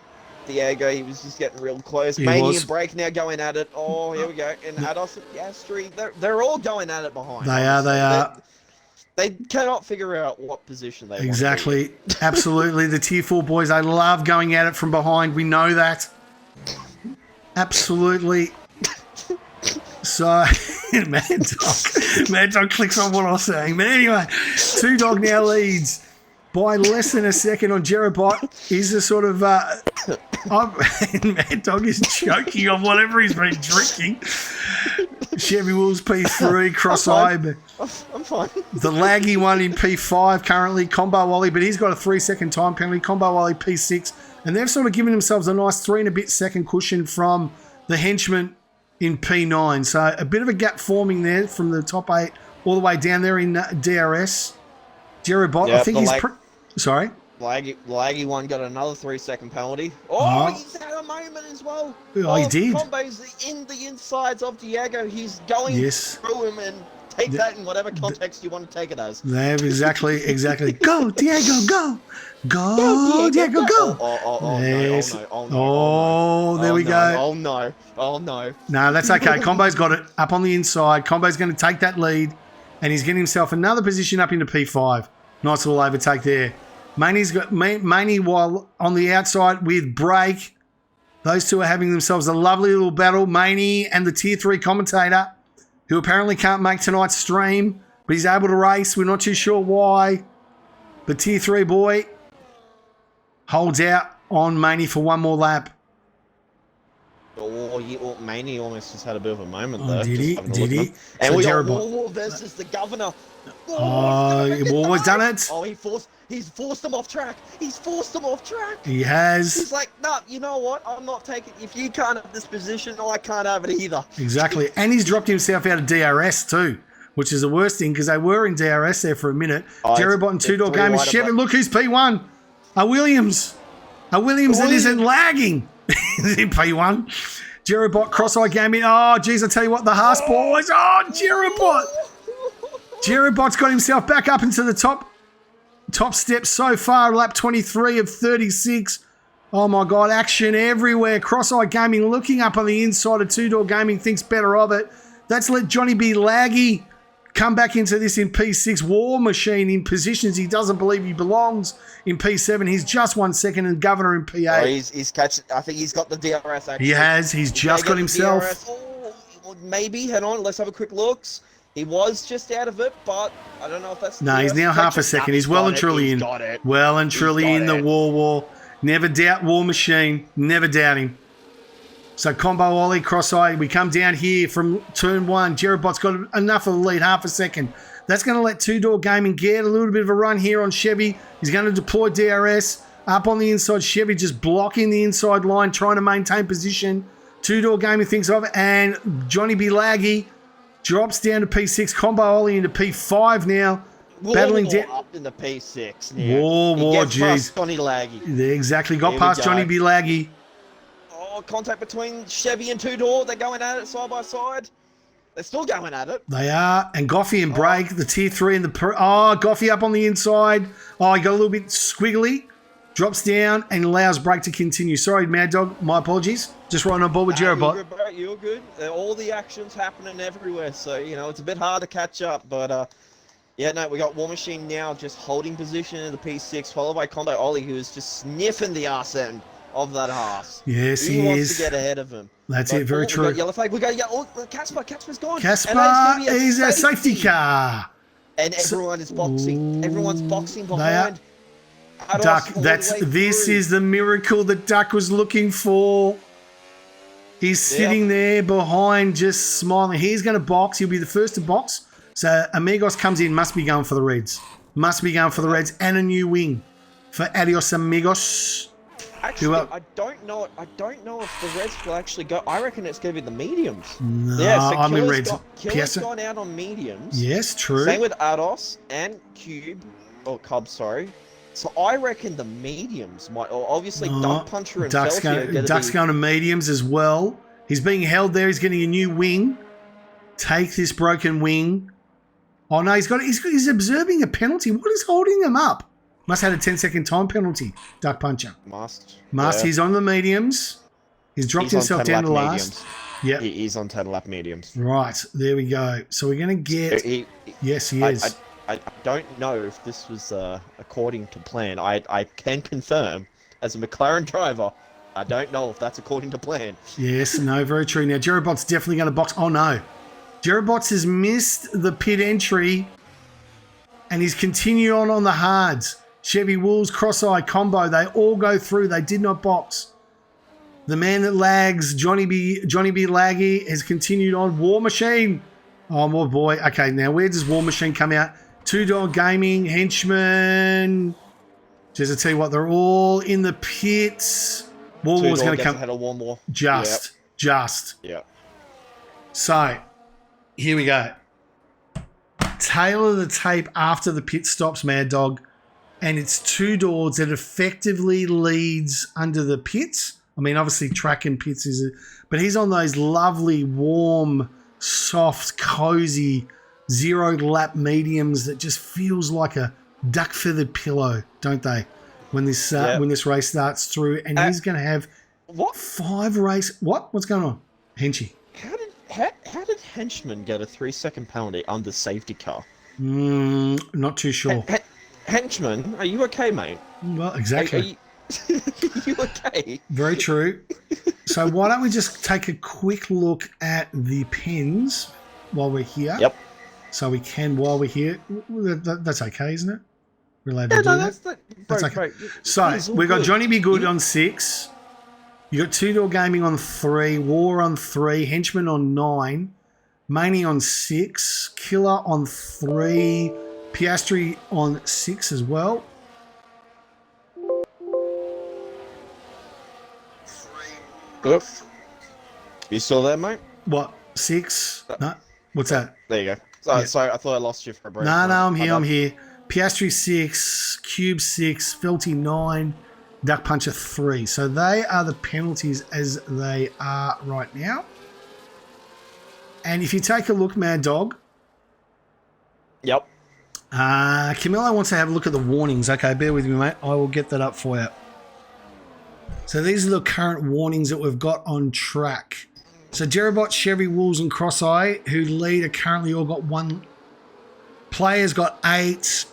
Diego. He was just getting real close. Mania and Break now going at it. Oh, here we go. And Ados and Piastri, they're all going at it behind. They are. They cannot figure out what position they exactly. want to be. Absolutely. The Tier 4 boys, they love going at it from behind. We know that. Absolutely. So, Mad Dog clicks on what I was saying. But anyway, Two Dog now leads by less than a second on Jerobot. He's a sort of... Mad Dog is choking on whatever he's been drinking. Chevy Wolves P3, Cross-Eye. I'm fine. The laggy one in P5 currently, Combo Wally, but he's got a 3-second time penalty. Combo Wally P6. And they've sort of given themselves a nice 3 and a bit second cushion from the henchman in P9. So a bit of a gap forming there from the top 8 all the way down there in DRS. Jerobot, I think he's... Sorry? Laggy one got another 3-second penalty. Oh, he's had a moment as well. Oh, he did. Combos in the insides of Diego. He's going through him and take that in whatever context you want to take it as. Exactly. Go, Diego, go. Go, Diego, go. Oh, there we go. Oh, no. No, that's okay. Combo's got it up on the inside. Combo's going to take that lead, and he's getting himself another position up into P5. Nice little overtake there. Maney's got Maney while on the outside with Break. Those two are having themselves a lovely little battle. Maney and the Tier 3 commentator, who apparently can't make tonight's stream, but he's able to race. We're not too sure why. But Tier 3 boy holds out on Maney for one more lap. Oh, Maney almost just had a bit of a moment Oh, there. did he? Just Did he? And So we got Jared War versus the governor. You've always done it. Oh, he's forced them off track. He's forced them off track. He has. He's like, nah, you know what? I'm not taking. If you can't have this position, I can't have it either. Exactly. And he's dropped himself out of DRS too, which is the worst thing because they were in DRS there for a minute. Jerry Bott and two-door game is Chevy. Look who's P1. A Williams. A Williams that isn't lagging. Is in P1. Jerry Bott, cross-eye gaming. Oh, geez, I tell you what, the Haas boys. Oh, Jerry Bott. Jerry Bott's got himself back up into the top step so far, lap 23 of 36. Oh my God, action everywhere. Cross-eye gaming looking up on the inside of two-door gaming, thinks better of it. Let's let Johnny B. Laggy come back into this in P6. War Machine in positions he doesn't believe he belongs in P7. He's just 1 second and Governor in P8. Oh, he's catching. I think he's got the DRS actually. He has. He's just got himself. Oh, maybe. Hang on. Let's have a quick look. He was just out of it, but I don't know if that's... No, he's now half a second. He's well and truly in. Well and truly in the war. Never doubt War Machine. Never doubt him. So combo Ollie, cross-eye. We come down here from turn one. Jared Bott's got enough of the lead, half a second. That's going to let two-door gaming get a little bit of a run here on Chevy. He's going to deploy DRS. Up on the inside, Chevy just blocking the inside line, trying to maintain position. Two-door gaming thinks of it. And Johnny B. Laggy drops down to P6. Combo Ollie into P5 now. Battling down. Up in the P6 now. War, jeez. Johnny Laggy. They exactly got past Johnny B. Laggy. Oh, contact between Chevy and two-door. They're going at it side by side. They're still going at it. They are. And Goffey and Brake, the tier 3 and the... Goffey up on the inside. Oh, he got a little bit squiggly. Drops down and allows Brake to continue. Sorry, Mad Dog. My apologies. Just right on board with Jared Bott. You're good. All the action's happening everywhere. So, it's a bit hard to catch up. But, yeah, no, we got War Machine now just holding position in the P6, followed by Combo Ollie, who is just sniffing the arse end of that Haas. Yes, he wants is. to get ahead of him. That's it, very true. We got yellow flag. We got Casper. Casper's gone. Casper is a safety car. And everyone is boxing. Everyone's boxing behind. Duck, this is the miracle that Duck was looking for. He's sitting there behind, just smiling. He's going to box. He'll be the first to box. So Amigos comes in, must be going for the Reds. Must be going for the Reds and a new wing for Adios Amigos. Actually, I don't know if the Reds will actually go. I reckon it's going to be the mediums. No, so I'm in Reds. Killer's gone out on mediums. Yes, true. Same with Ados and Cobb, sorry. So I reckon the mediums might, obviously Dunk Puncher and Duck's going to mediums as well. He's being held there. He's getting a new wing. Take this broken wing. Oh no, he's observing a penalty. What is holding him up? Must have had a 10-second time penalty. Duck Puncher. Must. Yeah. He's on the mediums. He's dropped himself down to last. Yeah. He's on 10 lap mediums. Right, there we go. So we're going to get... Yes, he is. I don't know if this was according to plan. I can confirm, as a McLaren driver, I don't know if that's according to plan. Yes, no, very true. Now, Jared Bott's definitely going to box. Oh, no. Jared Botts has missed the pit entry, and he's continued on the hards. Chevy Wolves, cross-eye combo, they all go through. They did not box. The man that lags, Johnny B. Laggy, has continued on. War Machine. Oh, my boy. Okay, now where does War Machine come out? Two-Door Gaming, Henchman. Just to tell you what, they're all in the pits. War War's going to come. Had a one more. Just. Yeah. So, here we go. Tailor the tape after the pit stops, Mad Dog. And it's two doors that effectively leads under the pits. I mean, obviously, track and pits but he's on those lovely, warm, soft, cozy, zero-lap mediums that just feels like a duck-feathered pillow, don't they? When this race starts through, and he's going to have 5 race. What's going on, Henchy? How did Henchman get a 3-second penalty under safety car? Not too sure. Henchman, are you okay, mate? Well, exactly. Are you okay? Very true. So why don't we just take a quick look at the pins while we're here. Yep. So we can while we're here. That's okay, isn't it? We're allowed to do that. That's okay. So we've got Johnny Be Good on 6. You got Two Door Gaming on 3, War on 3, Henchman on 9, Maney on 6, Killer on 3, Piastri on 6 as well. Yep. You still there, mate? What? 6? No. What's that? There you go. Sorry, I thought I lost you for a break. No, I'm here. I'm here. Piastri 6, Cube 6, Felty 9, Duck Puncher 3. So they are the penalties as they are right now. And if you take a look, Mad Dog. Yep. Camilo wants to have a look at the warnings. Okay, bear with me, mate. I will get that up for you. So these are the current warnings that we've got on track. So Jerobot, Chevy, Wolves, and Cross-Eye, who lead, are currently all got 1. Players got 8.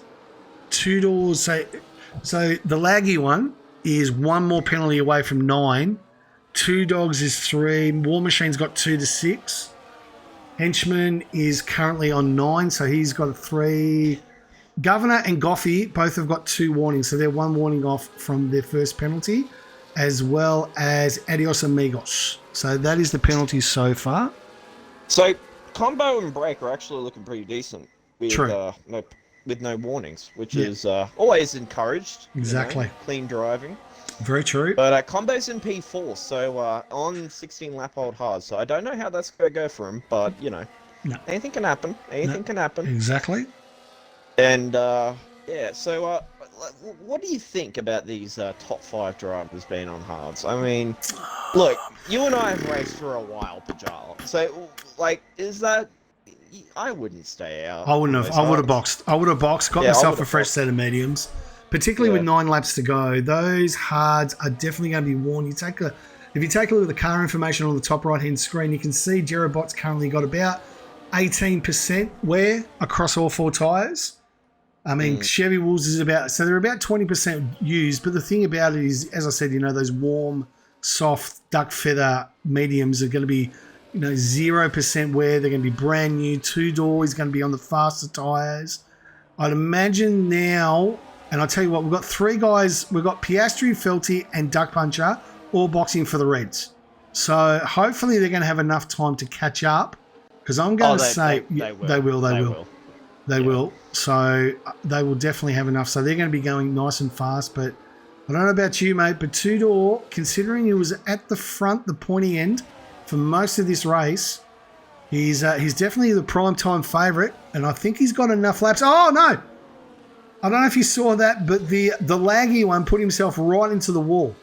Two Doors. So the laggy one is 1 more penalty away from 9. Two Dogs is 3. War Machine's got 2 to 6. Henchman is currently on 9, so he's got a 3. Governor and Goffey both have got 2 warnings, so they're 1 warning off from their first penalty, as well as Adios Amigos. So that is the penalties so far. So Combo and Break are actually looking pretty decent with no warnings, which is always encouraged. Exactly. You know, clean driving. Very true. But Combo's in P4, so on 16 lap old hard. So I don't know how that's going to go for him, but you know, anything can happen. Anything can happen. Exactly. And yeah, so what do you think about these top 5 drivers being on hards? I mean, look, you and I have raced for a while, Pajala. So, like, is that? I wouldn't stay out. I wouldn't have. I would have boxed. Got myself a fresh set of mediums, particularly with 9 laps to go. Those hards are definitely going to be worn. If you take a look at the car information on the top right-hand screen, you can see Jerobot's currently got about 18% wear across all 4 tyres. I mean, Chevy Wolves is so they're about 20% used. But the thing about it is, as I said, those warm, soft duck feather mediums are going to be, 0% wear. They're going to be brand new. 2-door is going to be on the faster tyres. I'd imagine now, and I'll tell you what, we've got 3 guys. We've got Piastri, Felty, and Duck Puncher all boxing for the Reds. So hopefully they're going to have enough time to catch up. Because I'm going to say they will. So they will definitely have enough. So they're going to be going nice and fast. But I don't know about you, mate, but 2-door, considering he was at the front, the pointy end, for most of this race, he's definitely the prime time favourite. And I think he's got enough laps. Oh, no. I don't know if you saw that, but the laggy one put himself right into the wall.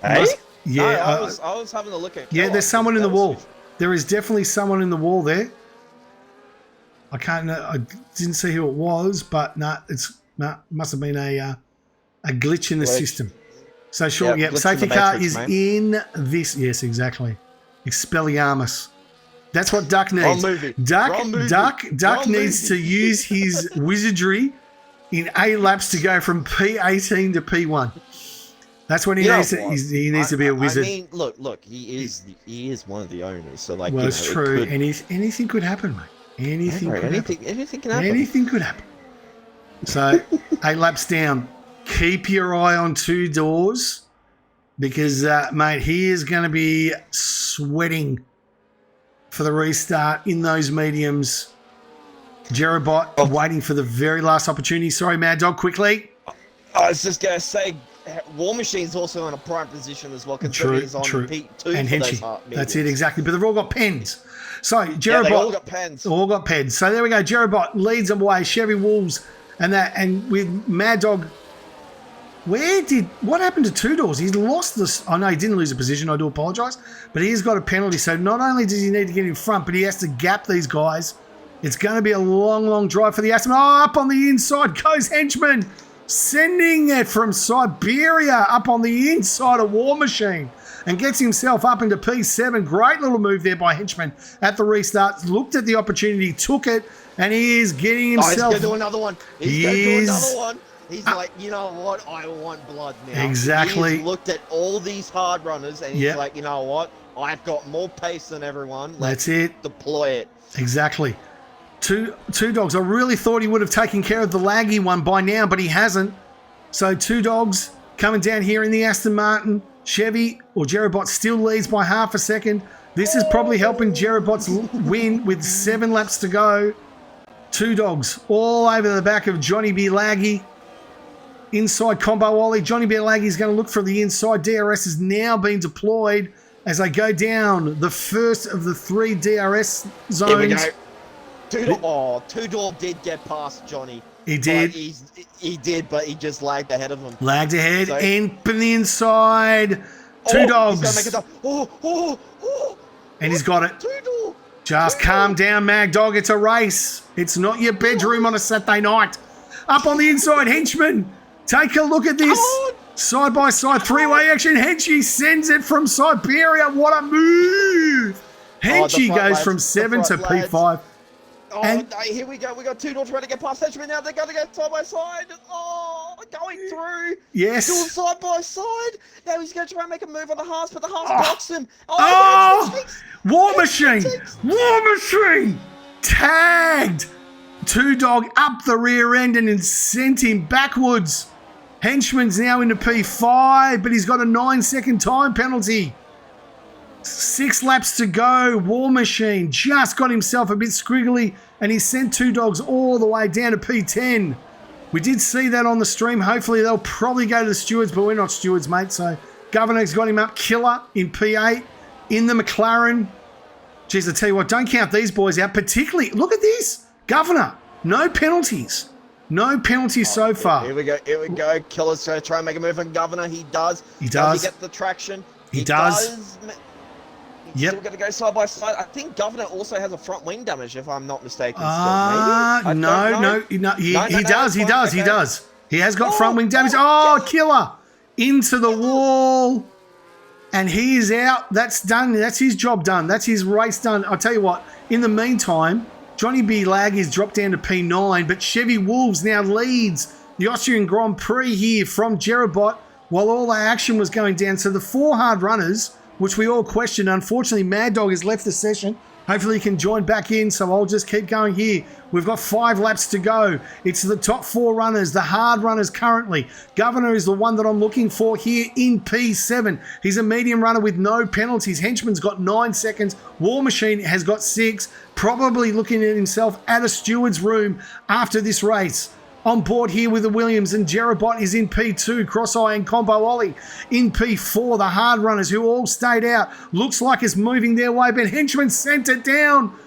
Hey? Yeah. No, I was having a look at... Yeah, there's someone in the wall. There is definitely someone in the wall there. I didn't see who it was, but must have been a glitch in the system. So sure, safety car is in this. Yes, exactly. Expelliarmus. That's what Duck needs. Duck needs to use his wizardry in 8 laps to go from P18 to P1. That's when he needs to be a wizard. I mean, look, he is one of the owners, so like. Well, it's true. Anything could happen, mate. Anything could happen. Anything could happen. So 8 laps down. Keep your eye on 2 doors because, mate, he is going to be sweating for the restart in those mediums. Jerobot waiting for the very last opportunity. Sorry, Mad Dog, quickly. I was just going to say, War Machine's also in a prime position as well, considering he's on P2 and Henchy. That's it, exactly. But they've all got pens. So, Jerobot. They all got pens. All got pens. So, there we go. Jerobot leads them away. Chevy Wolves and with Mad Dog. What happened to 2 doors? He's lost this. I know he didn't lose a position. I do apologise. But he's got a penalty. So, not only does he need to get in front, but he has to gap these guys. It's going to be a long, long drive for the Aston. Oh, up on the inside goes Henchman. Sending it from Siberia up on the inside of War Machine and gets himself up into P7. Great little move there by Henchman at the restart. Looked at the opportunity, took it, and he is getting himself... he's going to do another one. He's going to do another one. He's like, you know what? I want blood now. Exactly. He's looked at all these hard runners and he's like, you know what? I've got more pace than everyone. Let's deploy it. Exactly. Two dogs. I really thought he would have taken care of the laggy one by now, but he hasn't. So two dogs coming down here in the Aston Martin. Chevy or Jerobot still leads by half a second. This is probably helping Jerobot's win with 7 laps to go. Two dogs all over the back of Johnny B. Laggy. Inside combo ollie. Johnny B. Laggy is going to look for the inside. DRS has now been deployed as they go down the first of the 3 DRS zones. Here we go. Two-door did get past Johnny. He did. He did, but he just lagged ahead of him. Lagged ahead, and from the inside. Two dogs. He's gonna make it and he's got it. Two-door. Just calm down, Mad Dog. It's a race. It's not your bedroom on a Saturday night. Up on the inside, Henchman. Take a look at this. Side by side, 3-way action. Henchy sends it from Siberia. What a move. Henchy goes from 7 to P5. No, here we go. We got two doors trying to get past Henchman now. They're going to go side by side. Oh, going through. Yes. Still side by side. Now he's going to try and make a move on the Haas, but the Haas blocks him. War Machine. War Machine. Tagged. Two dog up the rear end and then sent him backwards. Henchman's now into P5, but he's got a 9-second time penalty. 6 laps to go. War Machine just got himself a bit squiggly and he sent two dogs all the way down to P10. We did see that on the stream. Hopefully they'll probably go to the stewards, but we're not stewards, mate. So Governor's got him up. Killer in P8 in the McLaren. Jeez, I tell you what, don't count these boys out. Particularly, look at this. Governor, no penalties. No penalties so far. Here we go. Here we go. Killer's going to try and make a move on Governor. He does. He does. Does he get the traction? He does. He's still going to go side by side. I think Governor also has a front wing damage, if I'm not mistaken. No. He does. He has got front wing damage. Killer into the wall. And he is out. That's done. That's his job done. That's his race done. I'll tell you what, in the meantime, Johnny B. Lag is dropped down to P9, but Chevy Wolves now leads the Austrian Grand Prix here from Jerobot while all the action was going down. So the 4 hard runners, which we all questioned, unfortunately, Mad Dog has left the session. Hopefully he can join back in, so I'll just keep going here. We've got 5 laps to go. It's the top 4 runners, the hard runners currently. Governor is the one that I'm looking for here in P7. He's a medium runner with no penalties. Henchman's got 9 seconds. War Machine has got 6. Probably looking at himself at a steward's room after this race. On board here with the Williams, and Jerobot is in P2, Cross-Eye and Combo Ollie in P4. The hard runners who all stayed out. Looks like it's moving their way, but Henchman sent it down.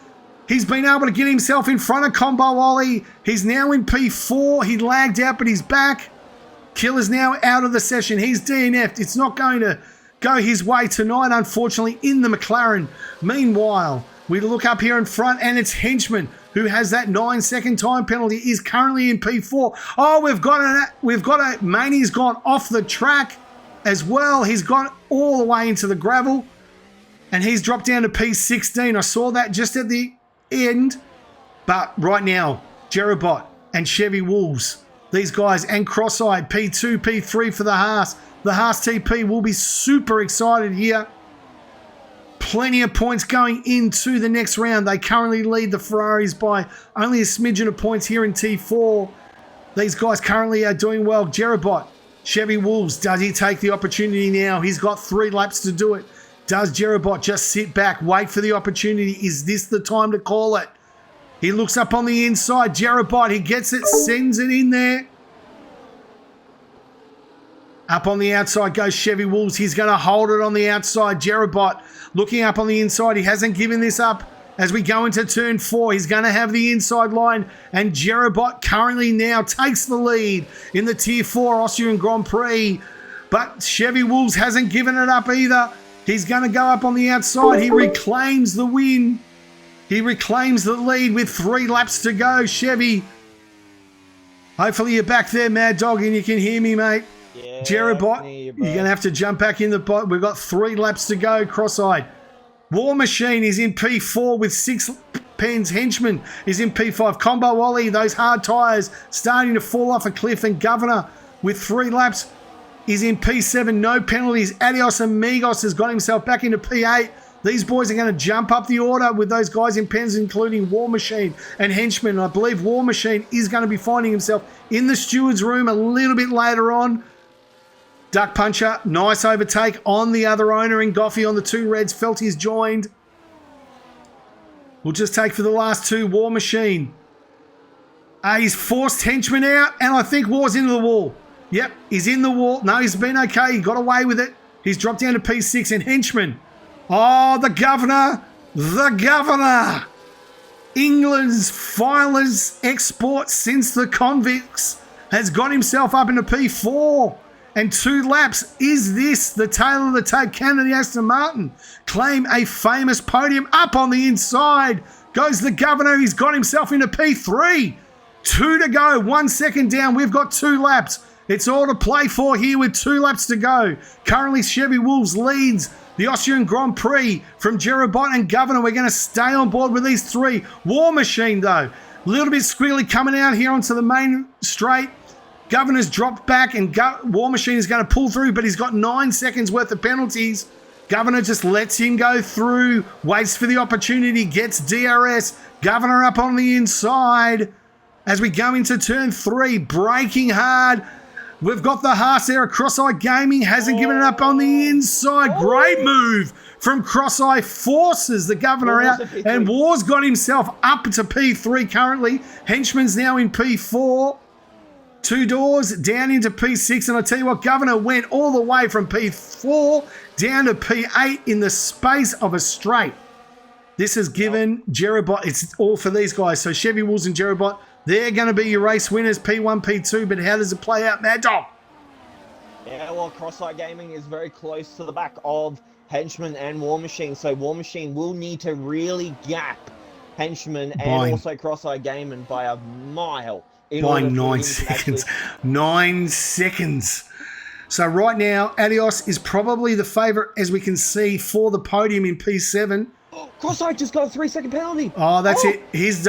He's been able to get himself in front of Combo Ollie. He's now in P4. He lagged out, but he's back. Killer's now out of the session. He's DNF'd. It's not going to go his way tonight, unfortunately, in the McLaren. Meanwhile, we look up here in front, and it's Henchman, who has that 9-second time penalty, is currently in P4. We've got a Maney's gone off the track as well. He's gone all the way into the gravel, and he's dropped down to P16. I saw that just at the end, but right now, Jerobot and Chevy Wolves, these guys, and Cross-Eye, P2, P3 for the Haas. The Haas TP will be super excited here. Plenty of points going into the next round. They currently lead the Ferraris by only a smidgen of points here in T4. These guys currently are doing well. Jerobot, Chevy Wolves, does he take the opportunity now? He's got 3 laps to do it. Does Jerobot just sit back, wait for the opportunity? Is this the time to call it? He looks up on the inside. Jerobot, he gets it, sends it in there. Up on the outside goes Chevy Wolves. He's going to hold it on the outside. Jerobot looking up on the inside. He hasn't given this up as we go into turn 4. He's going to have the inside line. And Jerobot currently now takes the lead in the Tier 4 Austrian Grand Prix. But Chevy Wolves hasn't given it up either. He's going to go up on the outside. He reclaims the win. He reclaims the lead with 3 laps to go. Chevy, hopefully you're back there, Mad Dog, and you can hear me, mate. Yeah, Jerobot, you're going to have to jump back in the bot. We've got 3 laps to go, Cross-Eyed. War Machine is in P4 with 6 pens. Henchman is in P5. Combo Ollie, those hard tyres starting to fall off a cliff. And Governor with 3 laps is in P7. No penalties. Adios Amigos has got himself back into P8. These boys are going to jump up the order with those guys in pens, including War Machine and Henchman. I believe War Machine is going to be finding himself in the steward's room a little bit later on. Duck Puncher, nice overtake on the other owner, and Goffey on the 2 reds. Felt he's joined. We'll just take for the last 2, War Machine. He's forced Henchman out, and I think War's into the wall. Yep, he's in the wall. No, he's been okay. He got away with it. He's dropped down to P6, and Henchman. Oh, the governor. The governor. England's finest export since the convicts has got himself up into P4. And 2 laps. Is this the tail of the tape? Can the Aston Martin claim a famous podium? Up on the inside goes the governor. He's got himself into P3. 2 to go. 1 second down. We've got 2 laps. It's all to play for here with 2 laps to go. Currently, Chevy Wolves leads the Austrian Grand Prix from Jerobot and Governor. We're going to stay on board with these 3. War Machine, though, a little bit squealy coming out here onto the main straight. Governor's dropped back, and War Machine is going to pull through, but he's got 9 seconds worth of penalties. Governor just lets him go through, waits for the opportunity, gets DRS. Governor up on the inside as we go into turn 3, braking hard. We've got the Haas there. Cross-Eye Gaming hasn't given it up on the inside. Great move from Cross-Eye, forces the governor out, and War's got himself up to P3 currently. Henchman's now in P4. 2 doors down into P6, and I tell you what, Governor went all the way from P4 down to P8 in the space of a straight. This has given Jerobot, it's all for these guys. So Chevy Wolves and Jerobot, they're going to be your race winners, P1, P2, but how does it play out, Mad Dog? Yeah, well, Cross-Eye Gaming is very close to the back of Henchman and War Machine, so War Machine will need to really gap Henchman and also Cross-Eye Gaming by a mile. By 9 seconds. 9 seconds. So right now, Adios is probably the favourite, as we can see, for the podium in P7. Cross-Eye just got a 3-second penalty. Oh, that's it. His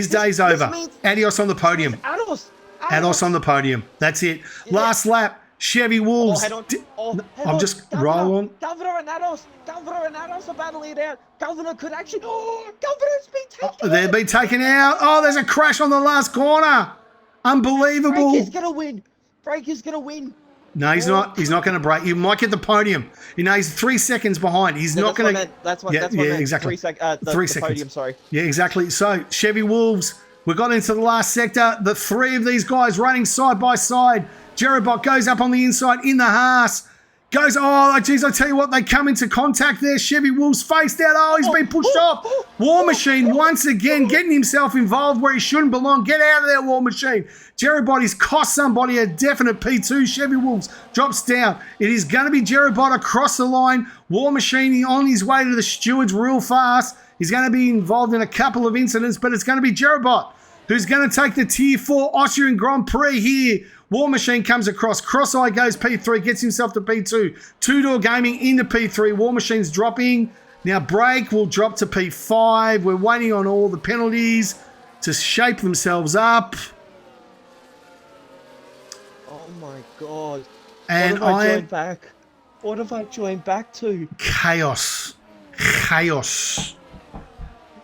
day's over. Adios on the podium. Adios on the podium. That's it. Yeah. Last lap. Chevy Wolves. I'm just rolling. Governor and Ados are battling it out. Governor could actually. Oh, Governor's been taken out. They've been taken out. Oh, there's a crash on the last corner. Unbelievable. Break is going to win. Break is going to win. No, he's not. He's not going to break. He might get the podium. You know, he's 3 seconds behind. He's not going to. That's what I meant. Exactly. 3 seconds. Podium, sorry. Yeah, exactly. So Chevy Wolves, we got into the last sector. The 3 of these guys running side by side. Jerobot goes up on the inside in the Haas. Goes, oh, geez, I tell you what, they come into contact there. Chevy Wolves faced out. Oh, he's been pushed off. War Machine once again getting himself involved where he shouldn't belong. Get out of there, War Machine. Jerobot has cost somebody a definite P2. Chevy Wolves drops down. It is going to be Jerobot across the line. War Machine on his way to the stewards real fast. He's going to be involved in a couple of incidents, but it's going to be Jerobot who's going to take the Tier 4 Austrian Grand Prix here. War Machine comes across. Cross-Eye goes P3, gets himself to P2. 2-door gaming into P3. War Machine's dropping. Now Break will drop to P5. We're waiting on all the penalties to shape themselves up. Oh my God. And what have I joined back? What have I joined back to? Chaos. Chaos.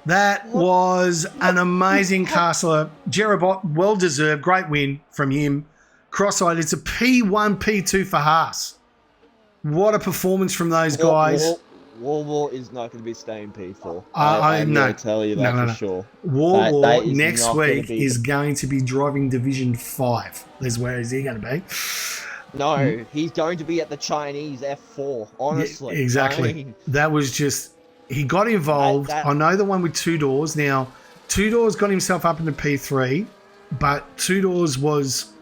That was an amazing castle. Jerobot, well deserved. Great win from him. Cross-eyed, it's a P1, P2 for Haas. What a performance from those guys. War is not going to be staying P4. I'm going to tell you that for sure. War next week is going to be driving Division 5. Where is he going to be? No, he's going to be at the Chinese F4, honestly. Yeah, exactly. I mean, that was just, he got involved. I know the one with 2 doors. Now, 2 doors got himself up into P3, but 2 doors was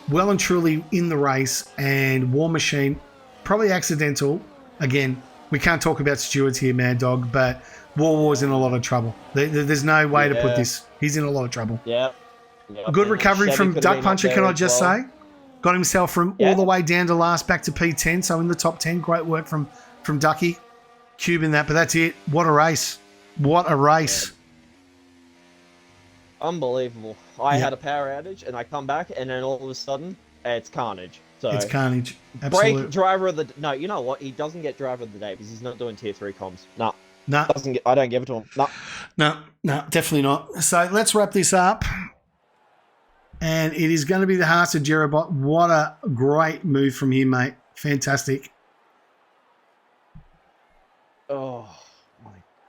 well and truly in the race, and War Machine, probably accidental. Again, we can't talk about stewards here, Mad Dog, but War's in a lot of trouble. There's no way to put this. He's in a lot of trouble. Yeah. Good recovery from Duck Puncher, can I just say? Got himself from all the way down to last, back to P10, so in the top 10. Great work from Ducky. Cubing that, but that's it. What a race. What a race. Yeah. Unbelievable. I had a power outage and I come back and then all of a sudden it's carnage. So it's carnage. Absolutely. Break driver of the no, you know what? He doesn't get driver of the day because he's not doing tier 3 comms. No. No, I don't give it to him. No. no, definitely not. So let's wrap this up. And it is going to be the Haas of Jerobot. What a great move from him, mate. Fantastic. Oh,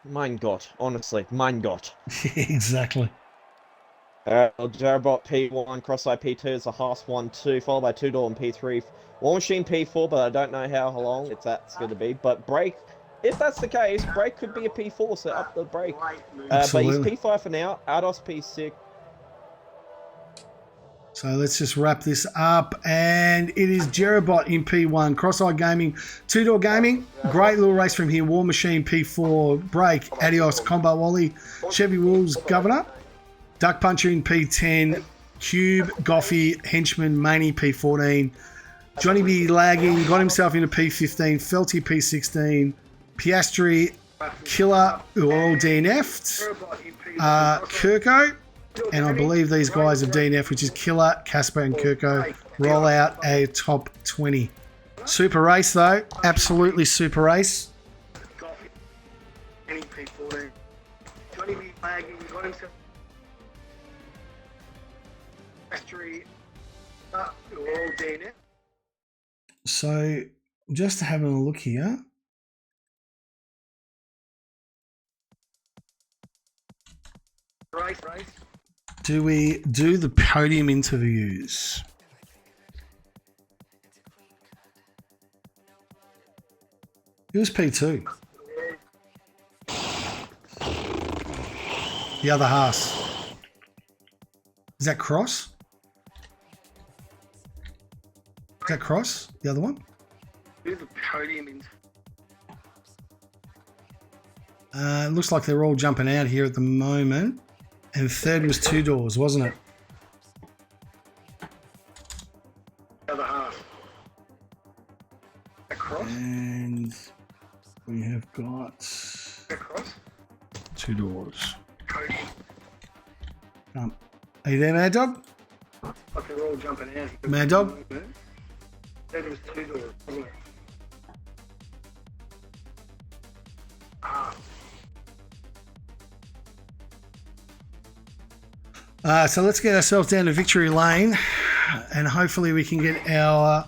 mein Gott. Honestly, mein Gott. Exactly. Jerobot P1, Cross-Eye P2 is a Haas 1-2, followed by Two-Door and P3. War Machine P4, but I don't know how long that's going to be. But Brake, if that's the case, Brake could be a P4, so up the Brake. But he's P5 for now. Ados P6. So let's just wrap this up. And it is Jerobot in P1, Cross-Eye Gaming, Two-Door Gaming. Great little race from here. War Machine P4, Brake, Adios, Combo Wally, Chevy Wolves, Governor. Duck Puncher in P10, Cube, Goffy, Henchman, Maney P14, Johnny B lagging, got himself into P15, Felty P16, Piastri, Killer, who are all DNF'd, Kirko, and I believe these guys are DNF, which is Killer, Casper, and Kirko, roll out a top 20. Super race, though. Absolutely super race. Johnny B lagging, got himself. So, just having a look here. Do we do the podium interviews? It was P2. The other Haas. Is that Cross? Is that Cross? The other one? It looks like they're all jumping out here at the moment. And third was Two Doors, wasn't it? The other half. And we have got Two Doors. Are you there, Mad Dog? Like they're all jumping out. Mad Dog? That was Two Doors, wasn't it? So let's get ourselves down to victory lane, and hopefully we can get our...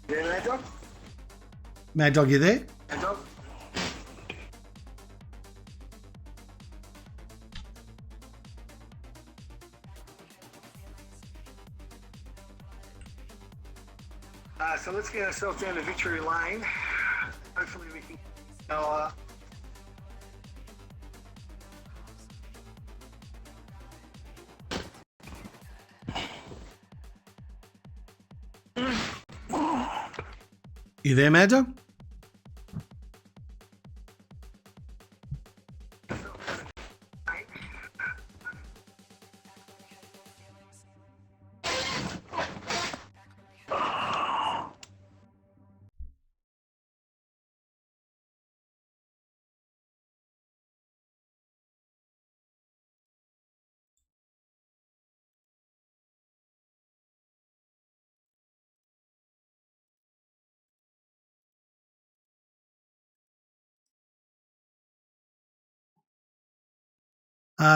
Mad Dog? Mad Dog, you there? Mad Dog? So let's get ourselves down to victory lane. Hopefully we can get our... You there, Mad Dog?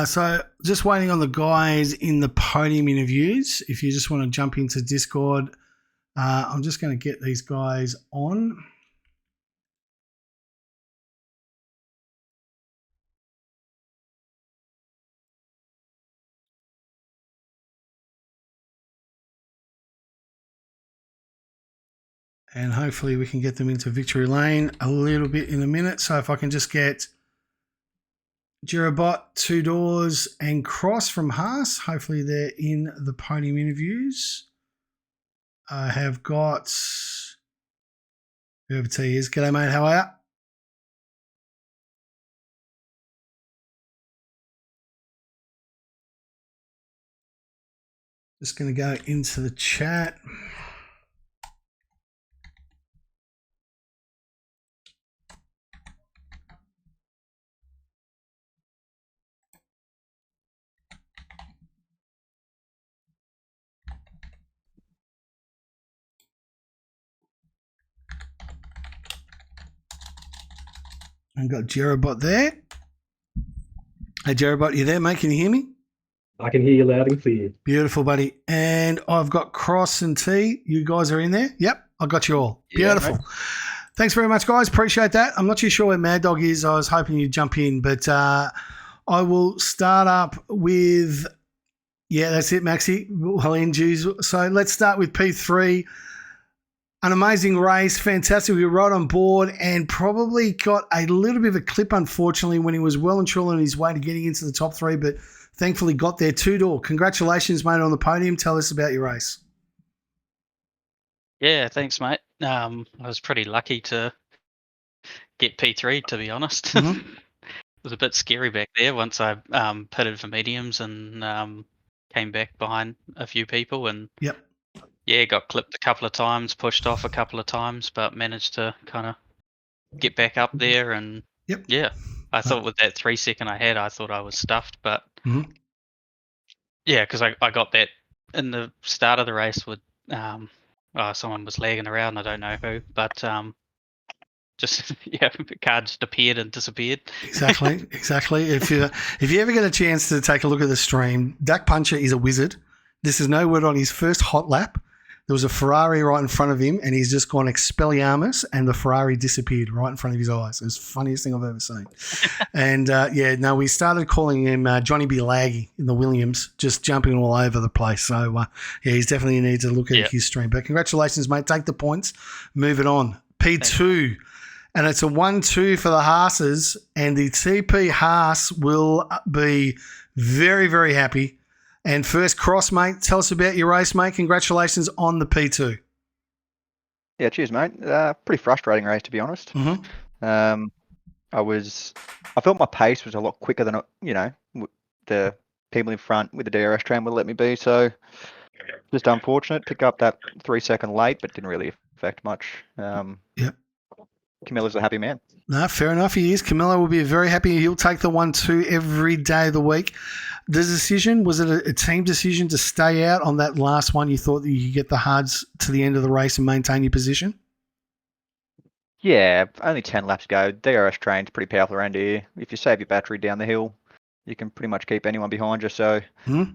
So just waiting on the guys in the podium interviews. If you just want to jump into Discord, I'm just going to get these guys on. And hopefully we can get them into victory lane a little bit in a minute. So if I can just get Jerobot, Two Doors, and Cross from Haas. Hopefully they're in the podium interviews. I have got whoever T is. G'day, mate. How are you? Just going to go into the chat. I've got Jerobot there. Hey, Jerobot, you there, mate? Can you hear me? I can hear you loud and clear. Beautiful, buddy. And I've got Cross and T. You guys are in there? Yep, I got you all. Beautiful. Mate. Thanks very much, guys. Appreciate that. I'm not too sure where Mad Dog is. I was hoping you'd jump in, but I will start up with, that's it, Maxi. Well, end Jews. So let's start with P3. An amazing race, fantastic. We were right on board and probably got a little bit of a clip, unfortunately, when he was well and truly on his way to getting into the top 3, but thankfully got there. Two-door. Congratulations, mate, on the podium. Tell us about your race. Yeah, thanks, mate. I was pretty lucky to get P3, to be honest. Mm-hmm. It was a bit scary back there once I pitted for mediums and came back behind a few people and got clipped a couple of times, pushed off a couple of times, but managed to kind of get back up there and I thought with that 3 second I had, I thought I was stuffed, but because I got that in the start of the race with someone was lagging around, I don't know who, but the car just appeared and disappeared. Exactly. If you ever get a chance to take a look at the stream, Duck Puncher is a wizard. This is no word on his first hot lap. There was a Ferrari right in front of him, and he's just gone Expelliarmus, and the Ferrari disappeared right in front of his eyes. It was the funniest thing I've ever seen. And, we started calling him Johnny B. Laggy in the Williams, just jumping all over the place. So, he's definitely needs to look at his stream. But congratulations, mate. Take the points. Move it on. P2. And it's a 1-2 for the Haas's, and the TP Haas will be very, very happy. And first, Cross, mate, tell us about your race, mate. Congratulations on the P2. Yeah, cheers, mate. Pretty frustrating race, to be honest. Mm-hmm. I felt my pace was a lot quicker than, the people in front with the DRS tram would let me be. So just unfortunate. Pick up that 3 second late, but didn't really affect much. Camilla's a happy man. No, fair enough. He is. Camilla will be very happy. He'll take the 1-2 every day of the week. The decision, was it a team decision to stay out on that last one? You thought that you could get the hards to the end of the race and maintain your position? Yeah, only 10 laps to go. DRS train's pretty powerful around here. If you save your battery down the hill, you can pretty much keep anyone behind you. So the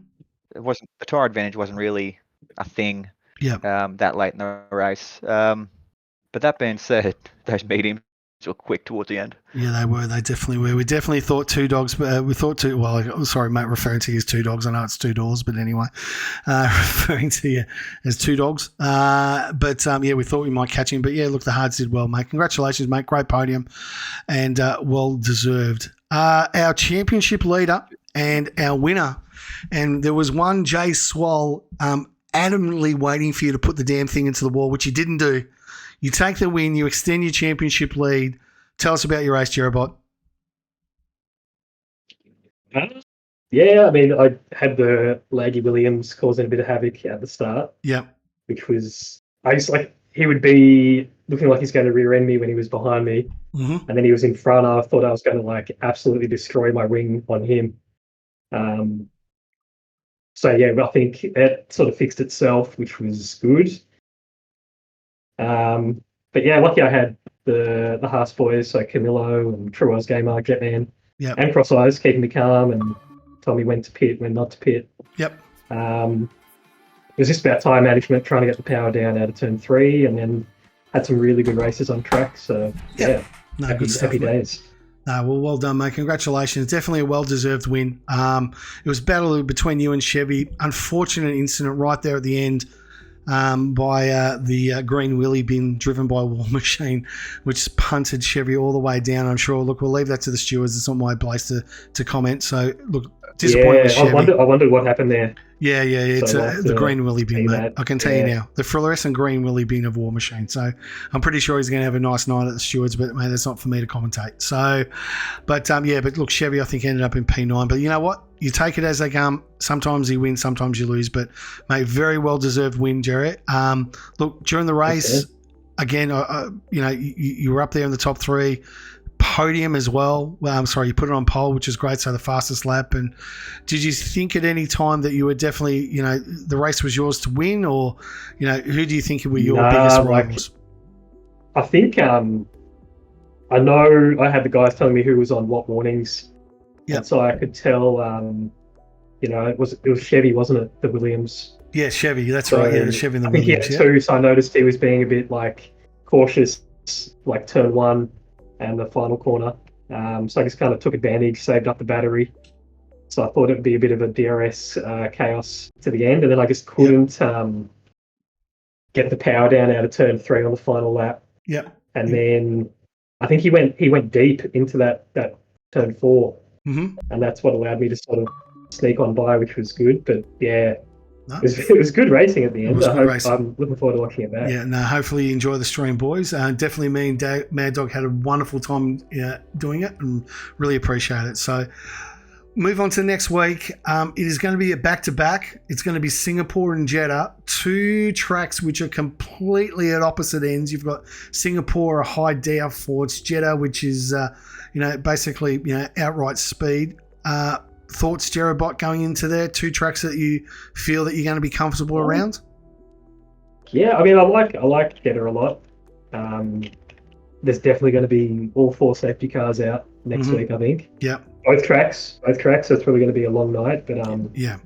tyre advantage wasn't really a thing that late in the race. But that being said, those mediums were quick towards the end. Yeah, they were. They definitely were. We definitely thought two dogs. We thought two. Well, sorry, mate, referring to you as two dogs. I know it's two doors, but anyway, referring to you as two dogs. We thought we might catch him. But yeah, look, the hards did well, mate. Congratulations, mate. Great podium and well deserved. Our championship leader and our winner, and there was one, Jay Swall, adamantly waiting for you to put the damn thing into the wall, which you didn't do. You take the win. You extend your championship lead. Tell us about your race, Jerobot. Yeah, I mean, I had the Laggy Williams causing a bit of havoc at the start. Yeah. Which was, he would be looking like he's going to rear end me when he was behind me. Mm-hmm. And then he was in front. I thought I was going to absolutely destroy my wing on him. I think it sort of fixed itself, which was good. Lucky I had the Haas boys, so Camillo and True Oz Gamer, Jetman, and Cross Eyes keeping me calm and told me when to pit, when not to pit. Yep. It was just about time management, trying to get the power down out of turn 3, and then had some really good races on track. So good stuff, happy days. Well done, mate. Congratulations. Definitely a well-deserved win. It was a battle between you and Chevy. Unfortunate incident right there at the end. By the Green Willy being driven by War Machine, which punted Chevy all the way down. I'm sure. Look, we'll leave that to the stewards. It's not my place to comment. So, look, disappointed with Chevy. I wondered what happened there. Yeah. It's the Green Willy bin, mate. I can tell you now. The fluorescent Green Willy bin of War Machine. So I'm pretty sure he's going to have a nice night at the stewards, but, mate, that's not for me to commentate. So, but look, Chevy, I think, ended up in P9. But you know what? You take it as they come. Sometimes you win, sometimes you lose. But, mate, very well-deserved win, Jerry. Look, during the race, again, you were up there in the top 3. Podium as well. You put it on pole, which is great. So the fastest lap. And did you think at any time that you were definitely, the race was yours to win, or, who do you think were your biggest rivals? I think I know I had the guys telling me who was on what warnings. Yeah. So I could tell, it was Chevy, wasn't it? The Williams. Yeah, Chevy. That's right. Yeah, the Chevy and the I think Williams. He had two, so I noticed he was being a bit cautious, turn one and the final corner. So I just kind of took advantage, saved up the battery. So I thought it'd be a bit of a DRS chaos to the end, and then I just couldn't get the power down out of turn 3 on the final lap. Yep. And then I think he went deep into that turn 4, and that's what allowed me to sort of sneak on by, which was good. But yeah, it was good racing at the end. I'm looking forward to watching it back. Yeah, no, hopefully you enjoy the stream, boys. Definitely me and Mad Dog had a wonderful time doing it and really appreciate it. So move on to next week. It is going to be a back-to-back. It's going to be Singapore and Jeddah, 2 tracks which are completely at opposite ends. You've got Singapore, a high downforce, Jeddah, which is, basically, outright speed. Thoughts, Jerobot, going into there? 2 tracks that you feel that you're going to be comfortable around? Yeah, I mean, I like Jeddah a lot. There's definitely going to be all 4 safety cars out next week, I think. Yeah. Both tracks. So it's probably going to be a long night, but yeah,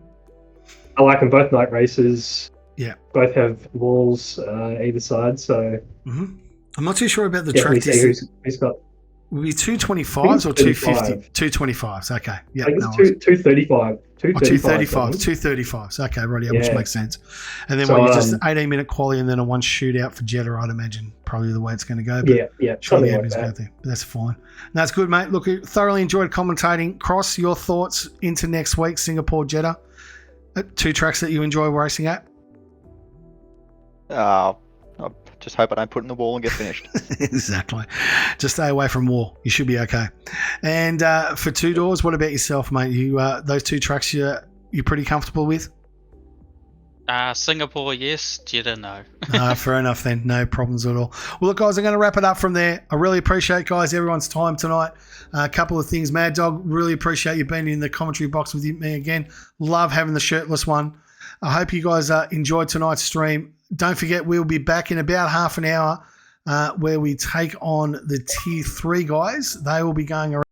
I like them both night races. Yeah, both have walls either side, so I'm not too sure about the track distance. Who's got? Will be 225s or 250? 225s. Okay. Yeah. I think it's 235. 235s. Okay, right. Which makes sense. And then just 18-minute quali and then a 1 shootout for Jeddah, I'd imagine. Probably the way it's going to go. But yeah. Surely like that. There. That's fine. That's good, mate. Look, thoroughly enjoyed commentating. Cross, your thoughts into next week, Singapore, Jeddah. 2 tracks that you enjoy racing at? I just hope I don't put it in the wall and get finished. Exactly. Just stay away from war. You should be okay. And for 2 doors, what about yourself, mate? You those 2 tracks you're pretty comfortable with? Singapore, yes. Jeddah, no. Fair enough then. No problems at all. Well, look, guys, I'm going to wrap it up from there. I really appreciate, guys, everyone's time tonight. A couple of things. Mad Dog, really appreciate you being in the commentary box with me again. Love having the shirtless one. I hope you guys enjoyed tonight's stream. Don't forget, we'll be back in about half an hour where we take on the Tier 3 guys. They will be going around.